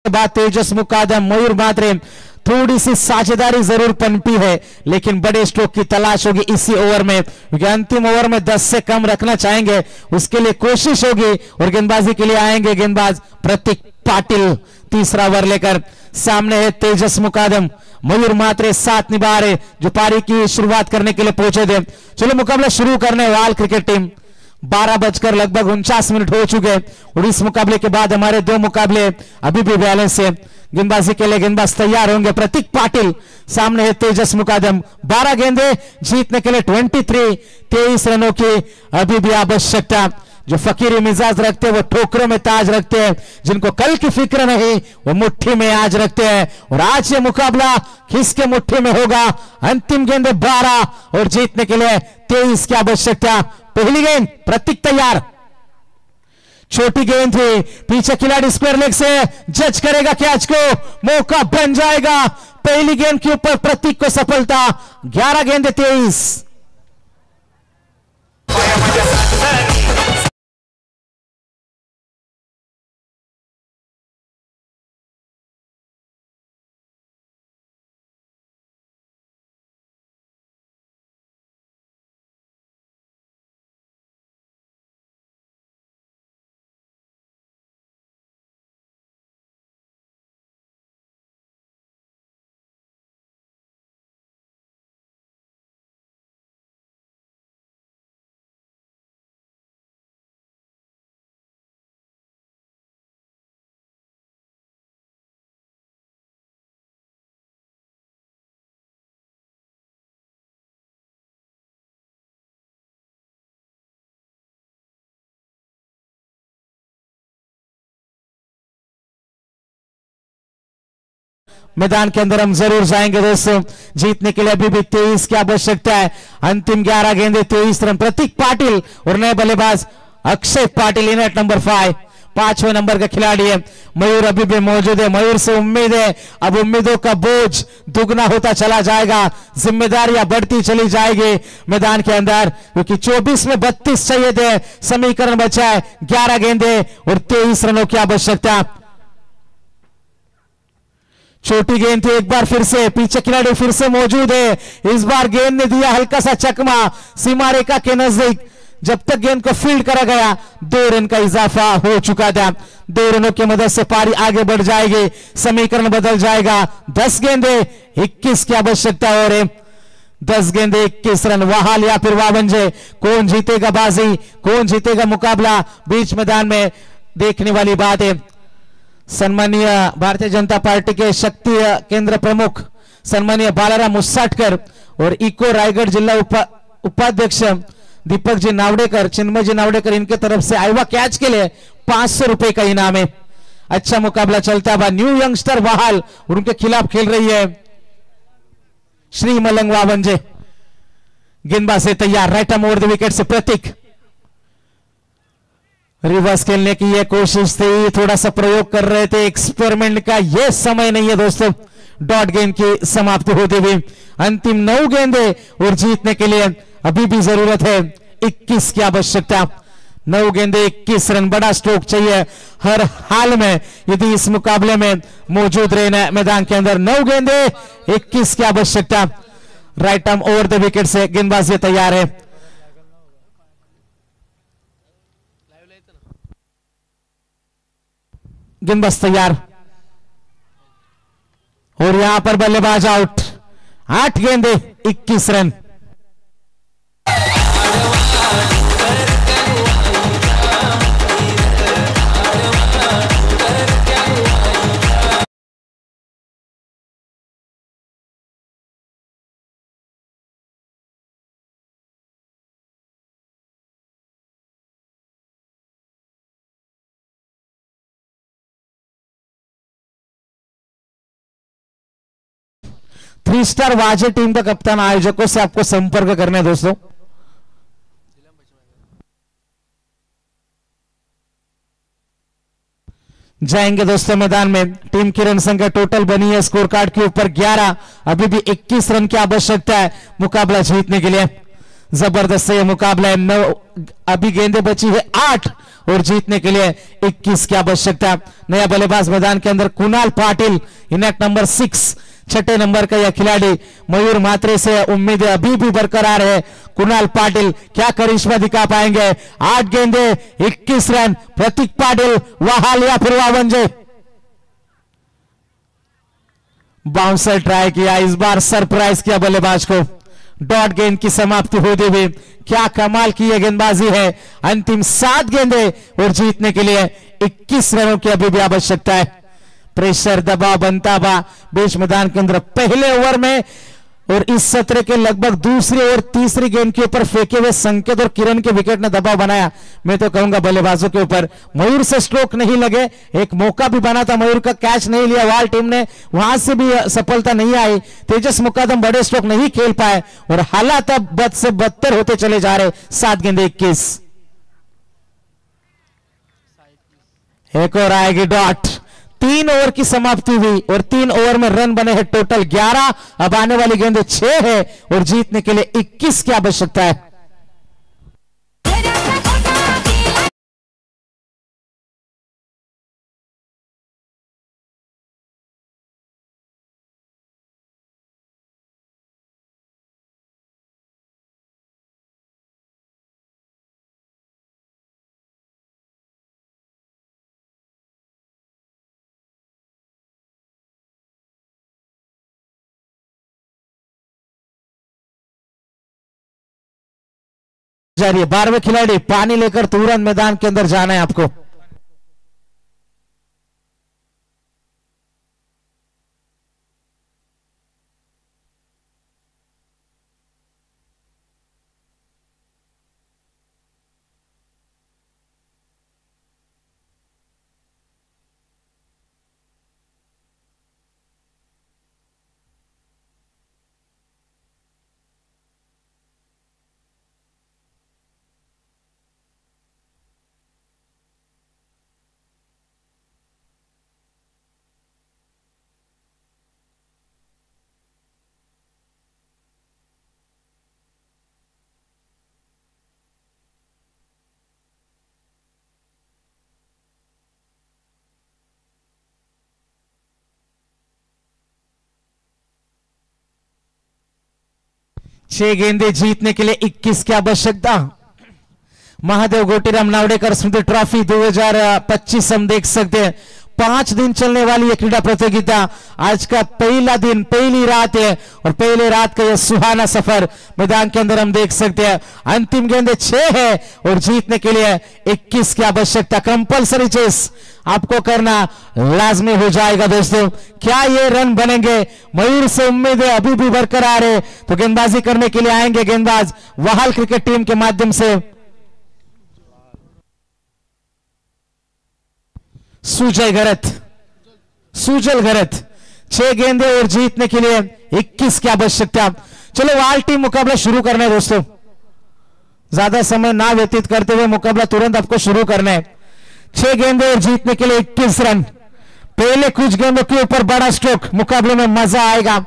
बाद तेजस मुकादम, मयूर मात्रे, थोड़ी सी साझेदारी जरूर पनपी है, लेकिन बड़े स्ट्रोक की तलाश होगी इसी ओवर में, क्योंकि अंतिम ओवर में 10 से कम रखना चाहेंगे, उसके लिए कोशिश होगी। और गेंदबाजी के लिए आएंगे गेंदबाज प्रतीक पाटिल। तीसरा ओवर लेकर सामने है तेजस मुकादम, मयूर मात्रे साथ निभा रहे, जो पारी की शुरुआत करने के लिए पहुंचे थे। चलो मुकाबला शुरू करने वाल क्रिकेट टीम। 12 बजकर लगभग 49 मिनट हो चुके और इस मुकाबले के बाद हमारे 2 मुकाबले अभी भी बैलेंस है। गेंदबाजी के लिए गेंदबाज तैयार होंगे। प्रतीक पाटिल, सामने है तेजस मुकादम। 12 गेंदे जीतने के लिए 23 रनों की अभी भी आवश्यकता। जो फकीरी मिजाज रखते हैं वो ठोकरों में ताज रखते हैं, जिनको कल की फिक्र नहीं वो मुट्ठी में आज रखते हैं। और आज ये मुकाबला किसके मुट्ठी में होगा? अंतिम गेंदे 12 और जीतने के लिए 23 की आवश्यकता। पहली गेंद, प्रतीक तैयार, छोटी गेंद थी, पीछे खिलाड़ी स्क्वायर लेग से जज करेगा कैच को, मौका बन जाएगा। पहली गेंद के ऊपर प्रतीक को सफलता। 11 गेंदे 23। मैदान के अंदर हम जरूर जाएंगे दोस्तों। जीतने के लिए अभी भी 23 की आवश्यकता है। अंतिम 11 गेंदे 23 रन। प्रतीक पाटिल और नए बल्लेबाज अक्षय पाटिल इन एट नंबर 5, 5वें नंबर का खिलाड़ी है। मयूर अभी भी मौजूद है। मयूर से उम्मीद है, अब उम्मीदों का बोझ दुगना होता चला जाएगा, जिम्मेदारियां बढ़ती चली जाएगी मैदान के अंदर, क्योंकि 24 में 32 चाहिए थे। समीकरण बचा है 11 गेंदे और 23 रनों की आवश्यकता। छोटी गेंद थी, एक बार फिर से पीछे खिलाड़ी फिर से मौजूद है। इस बार गेंद ने दिया हल्का सा चकमा सीमा रेखा के नजदीक। जब तक गेंद को फील्ड करा गया 2 रन का इजाफा हो चुका था। 2 रनों की मदद से पारी आगे बढ़ जाएगी, समीकरण बदल जाएगा। 10 गेंदे 21 की आवश्यकता हो रही। 10 गेंदे 21 रन। वाहाल या फिर वावंजे, कौन जीतेगा बाजी, कौन जीतेगा मुकाबला, बीच मैदान में देखने वाली बात है। सन्माननीय भारतीय जनता पार्टी के शक्ति केंद्र प्रमुख सन्माननीय बालाराम मुसाटकर और इको रायगढ़ जिला उपाध्यक्ष दीपक जी नावड़ेकर, चिन्मय जी नावड़ेकर, इनके तरफ से आईवा कैच के लिए 500 रुपए का इनाम है। अच्छा मुकाबला चलता है। न्यू यंगस्टर वाहाल और उनके खिलाफ खेल रही है श्री मलंग वावंजे। गेंदबाज से तैयार, right arm over the wicket से प्रतीक। रिवर्स खेलने की यह कोशिश थी, थोड़ा सा प्रयोग कर रहे थे, एक्सपेरिमेंट का यह समय नहीं है दोस्तों। डॉट गेंद की समाप्ति होती हुई अंतिम 9 गेंदे और जीतने के लिए अभी भी जरूरत है 21 की आवश्यकता। 9 गेंदे 21 रन। बड़ा स्ट्रोक चाहिए हर हाल में यदि इस मुकाबले में मौजूद रहना मैदान के अंदर। 9 गेंदे 21 की आवश्यकता। Right arm over the wicket से गेंदबाज ये तैयार है। गेंदबाज तैयार और यहां पर बल्लेबाज आउट। 8 गेंदे 21 रन। थ्री स्टार वाजे टीम का कप्तान आयोजकों से आपको संपर्क करना है दोस्तों। जाएंगे दोस्तों मैदान में। टीम की रन संख्या टोटल बनी है स्कोर कार्ड के ऊपर 11। अभी भी 21 रन की आवश्यकता है मुकाबला जीतने के लिए। जबरदस्त ये मुकाबला है। 9 अभी गेंदें बची है 8 और जीतने के लिए 21 की आवश्यकता। नया बल्लेबाज मैदान के अंदर कुणाल पाटिल, इनेक्ट नंबर 6, 6ठे नंबर का यह खिलाड़ी। मयूर मात्रे से उम्मीदें अभी भी बरकरार है। कुणाल पाटिल क्या करिश्मा दिखा पाएंगे। 8 गेंदे 21 रन। प्रतीक पाटिल, वाहाल या फिर वावंजे। बाउंसर ट्राई किया, इस बार सरप्राइज किया बल्लेबाज को। डॉट गेंद की समाप्ति होती हुई क्या कमाल की यह गेंदबाजी है। अंतिम 7 गेंदे और जीतने के लिए 21 रनों की अभी भी आवश्यकता है। प्रेशर दबाव बनता हुआ बीच मैदान के अंदर पहले ओवर में और इस सत्र के लगभग दूसरी और तीसरी गेंद के ऊपर फेंके हुए संकेत और किरण के विकेट ने दबाव बनाया। मैं तो कहूंगा बल्लेबाजों के ऊपर। मयूर से स्ट्रोक नहीं लगे, एक मौका भी बना था, मयूर का कैच नहीं लिया वाल टीम ने, वहां से भी सफलता नहीं आई। तेजस मुकादम बड़े स्ट्रोक नहीं खेल पाए और हालात अब बद से बदतर होते चले जा रहे। 7 गेंदे 21। एक और आएगी डॉट। 3 ओवर की समाप्ति हुई और 3 ओवर में रन बने हैं टोटल 11। अब आने वाली गेंदें 6 है और जीतने के लिए 21 की आवश्यकता है। जा रही है 12वें खिलाड़ी। पानी लेकर तुरंत मैदान के अंदर जाना है आपको। 6 गेंदे जीतने के लिए 21 की आवश्यकता। महादेव गोटीराम नावड़ेकर स्मृति ट्रॉफी 2025 हम देख सकते हैं। 5 दिन चलने वाली यह क्रीडा प्रतियोगिता आज का पहला दिन, पहली रात है और पहले रात का यह सुहाना सफर मैदान के अंदर हम देख सकते हैं। अंतिम गेंदे 6 है और जीतने के लिए 21 की आवश्यकता। कंपल्सरी चेस आपको करना लाजमी हो जाएगा दोस्तों। क्या ये रन बनेंगे? मयूर से उम्मीद है अभी भी बरकरार है, तो गेंदबाजी करने के लिए आएंगे गेंदबाज वाहल क्रिकेट टीम के माध्यम से। सुजल घरत 6 गेंदे और जीतने के लिए 21 की आवश्यकता। चलो वाल टीम मुकाबला शुरू करना है दोस्तों, ज्यादा समय ना व्यतीत करते हुए मुकाबला तुरंत आपको शुरू करना है। 6 गेंदे और जीतने के लिए 21 रन। पहले कुछ गेंदों के ऊपर बड़ा स्ट्रोक, मुकाबले में मजा आएगा।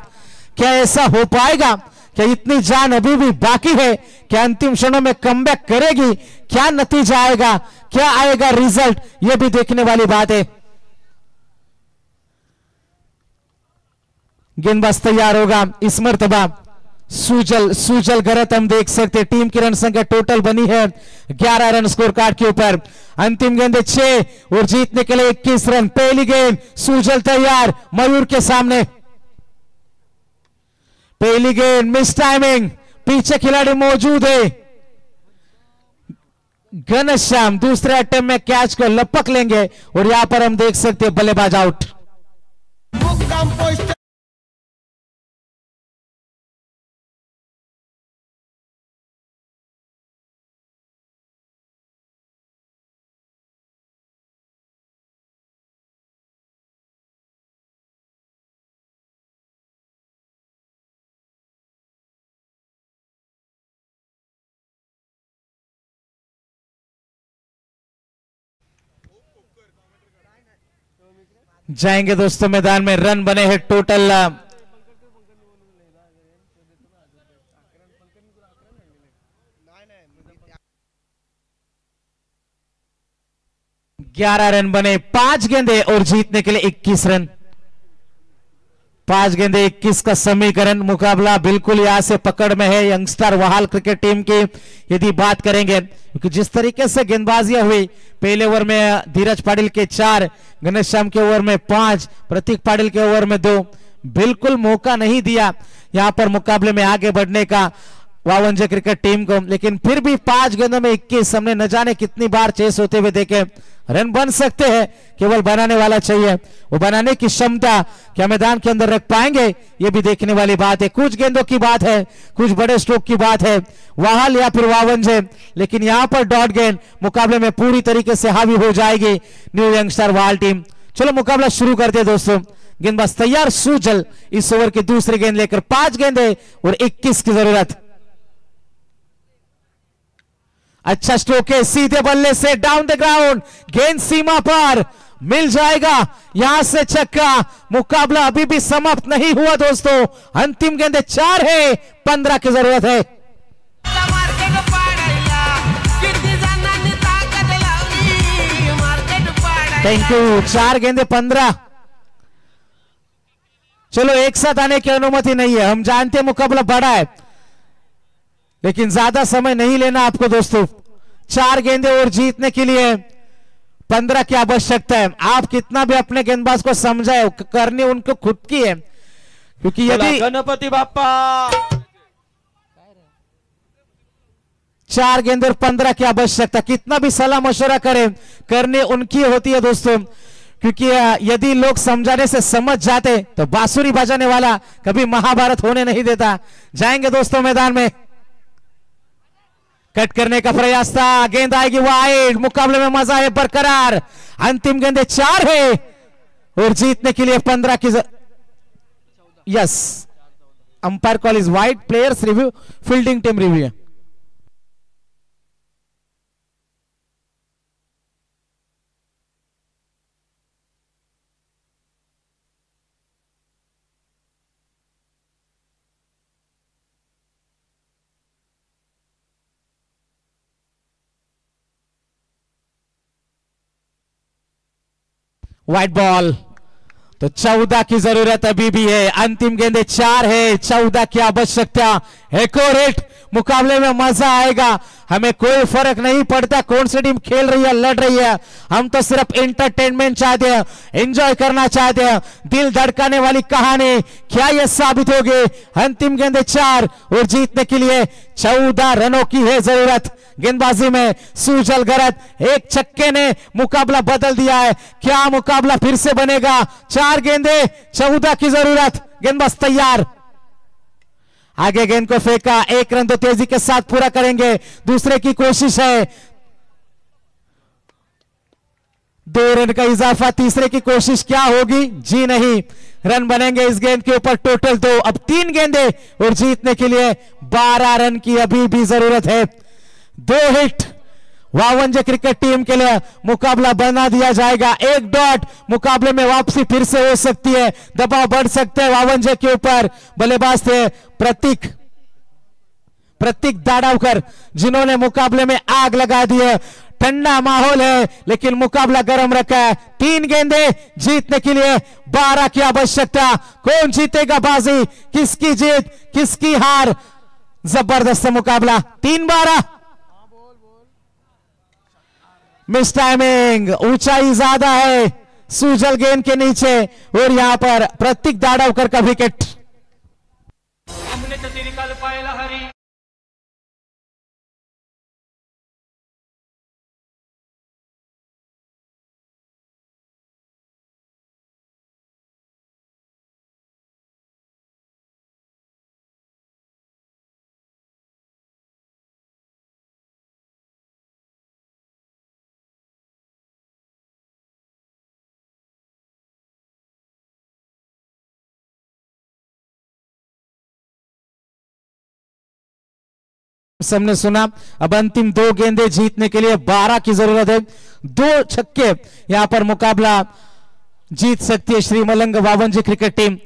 क्या ऐसा हो पाएगा? क्या इतनी जान अभी भी बाकी है? क्या अंतिम क्षणों में कमबैक करेगी? क्या नतीजा आएगा? क्या आएगा रिजल्ट? यह भी देखने वाली बात है। गेंदबाज तैयार होगा इस मर्तबा सुजल गरत हम देख सकते हैं। टीम की रन संख्या टोटल बनी है 11 रन स्कोर कार्ड के ऊपर। अंतिम गेंदे 6 और जीतने के लिए 21 रन। पहली गेंद सुजल तैयार मयूर के सामने। पहली गेंद मिस टाइमिंग, पीछे खिलाड़ी मौजूद है। घनश्याम दूसरे अटेम्प्ट में कैच को लपक लेंगे और यहां पर हम देख सकते हैं बल्लेबाज आउट। जाएंगे दोस्तों मैदान में। रन बने हैं टोटल 11 रन बने। 5 गेंदे और जीतने के लिए 21 रन। 5 गेंदे 21 का समीकरण। मुकाबला बिल्कुल यहां से पकड़ में है यंगस्टर वाहल क्रिकेट टीम की। यदि बात करेंगे क्योंकि जिस तरीके से गेंदबाजियां हुई, पहले ओवर में धीरज पाटिल के 4, घनश्याम के ओवर में 5, प्रतीक पाटिल के ओवर में 2, बिल्कुल मौका नहीं दिया यहां पर मुकाबले में आगे बढ़ने का वावंजे क्रिकेट टीम को। लेकिन फिर भी 5 गेंदों में 21 हमने न जाने कितनी बार चेस होते हुए देखे। रन बन सकते हैं, केवल बनाने वाला चाहिए। वो बनाने की क्षमता क्या मैदान के अंदर रख पाएंगे, ये भी देखने वाली बात है। कुछ गेंदों की बात है, कुछ बड़े स्ट्रोक की बात है, वाहल या फिर वावंजे। लेकिन यहां पर डॉट गेंद मुकाबले में पूरी तरीके से हावी हो जाएगी न्यू यंगस्टर वाहल टीम। चलो मुकाबला शुरू करते हैं दोस्तों। गेंदबाज तैयार सुजल इस ओवर की दूसरी गेंद लेकर। 5 गेंदे और 21 की जरूरत। अच्छा स्ट्रोक है, सीधे बल्ले से डाउन द ग्राउंड, गेंद सीमा पर मिल जाएगा, यहां से छक्का। मुकाबला अभी भी समाप्त नहीं हुआ दोस्तों। अंतिम गेंदे 4 है, 15 की जरूरत है। Thank you. 4 गेंदे 15। चलो एक साथ आने की अनुमति नहीं है, हम जानते हैं मुकाबला बड़ा है, लेकिन ज्यादा समय नहीं लेना आपको दोस्तों। 4 गेंदे और जीतने के लिए 15 की आवश्यकता है। आप कितना भी अपने गेंदबाज को समझाए, करनी उनको खुद की है, क्योंकि यदि गणपति बाप्पा 4 गेंदे और 15 की आवश्यकता, कितना भी सलाह मशवरा करें, करनी उनकी होती है दोस्तों। क्योंकि यदि लोग समझाने से समझ जाते तो बांसुरी बजाने वाला कभी महाभारत होने नहीं देता। जाएंगे दोस्तों मैदान में। कट करने का प्रयास था, गेंद आएगी वाइड। मुकाबले में मजा है बरकरार। अंतिम गेंदे 4 है और जीतने के लिए 15 की yes. Umpire call is wide, players review, fielding team review. White ball, तो 14 की जरूरत अभी भी है, अंतिम गेंदे 4 है, 14 की आवश्यकता। एक और हिट, मुकाबले में मजा आएगा, हमें कोई फर्क नहीं पड़ता कौन सी टीम खेल रही है, लड़ रही है, हम तो सिर्फ एंटरटेनमेंट चाहते हैं, एंजॉय करना चाहते हैं। दिल धड़काने वाली कहानी क्या यह साबित होगी? अंतिम गेंदे 4 और जीतने के लिए 14 रनों की है जरूरत। गेंदबाजी में सूजल गरत, एक छक्के ने मुकाबला बदल दिया है। क्या मुकाबला फिर से बनेगा? 4 गेंदे 14 की जरूरत। गेंदबाज तैयार, आगे गेंद को फेंका, 1 रन तो तेजी के साथ पूरा करेंगे। दूसरे की कोशिश है, 2 रन का इजाफा, तीसरे की कोशिश क्या होगी? जी नहीं, रन बनेंगे इस गेंद के ऊपर, टोटल 2। अब 3 गेंदे और जीतने के लिए 12 रन की अभी भी जरूरत है। 2 हिट वावंजे क्रिकेट टीम के लिए मुकाबला बना दिया जाएगा। 1 डॉट, मुकाबले में वापसी फिर से हो सकती है, दबाव बढ़ सकते हैं वावंजे के ऊपर। बल्लेबाज थे प्रतीक दाड़ावकर, जिन्होंने मुकाबले में आग लगा दी है। ठंडा माहौल है लेकिन मुकाबला गर्म रखा है। 3 गेंदे जीतने के लिए 12 की आवश्यकता। कौन जीतेगा बाजी? किसकी जीत किसकी हार? जबरदस्त मुकाबला। 3-12, मिस टाइमिंग, ऊंचाई ज्यादा है सूजल गेंद के नीचे और यहां पर प्रतीक दाड़ावकर का विकेट। हमने तो तेरी कल पायला हरी। हमने सुना। अब अंतिम 2 गेंदे जीतने के लिए 12 की जरूरत है। 2 छक्के यहां पर मुकाबला जीत सकती है श्री मलंग वावंजी क्रिकेट टीम,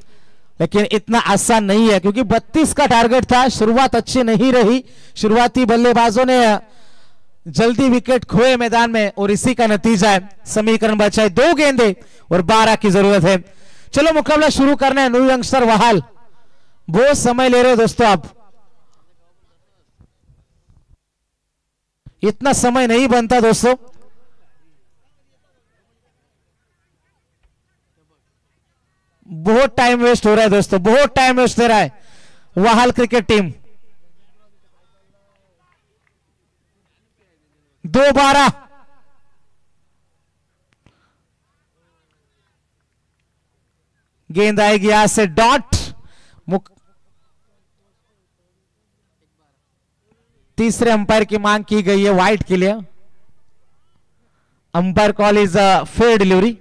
लेकिन इतना आसान नहीं है क्योंकि 32 का टारगेट था। शुरुआत अच्छी नहीं रही, शुरुआती बल्लेबाजों ने जल्दी विकेट खोए मैदान में और इसी का नतीजा है। समीकरण बचा है 2 गेंदे और 12 की जरूरत है। चलो मुकाबला शुरू करना है। न्यू यंगस्टर वहाल, बहुत समय ले रहे हो दोस्तों, आप इतना समय नहीं बनता दोस्तों। बहुत टाइम वेस्ट हो रहा है दोस्तों, बहुत टाइम वेस्ट हो रहा है वहाल क्रिकेट टीम। 2-12, गेंद आएगी यहां से डॉट। तीसरे अंपायर की मांग की गई है वाइड के लिए। Umpire call is a fair delivery.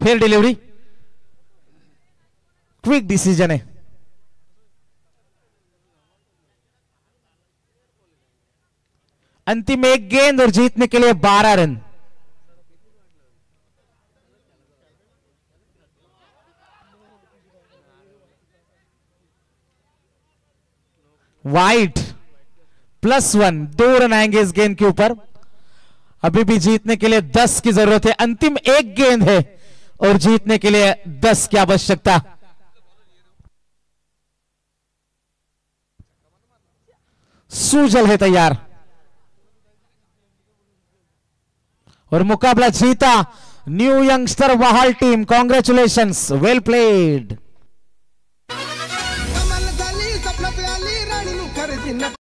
Fair delivery, quick decision है। अंतिम 1 गेंद और जीतने के लिए 12 रन। वाइड +1, 2 रन आएंगे इस गेंद के ऊपर। अभी भी जीतने के लिए 10 की जरूरत है। अंतिम 1 गेंद है और जीतने के लिए 10 की आवश्यकता। सूजल है तैयार और मुकाबला जीता न्यू यंगस्टर वहाल टीम। Congratulations, well played. कमल झाली, सपनात आली, राणी मुखर्जी नट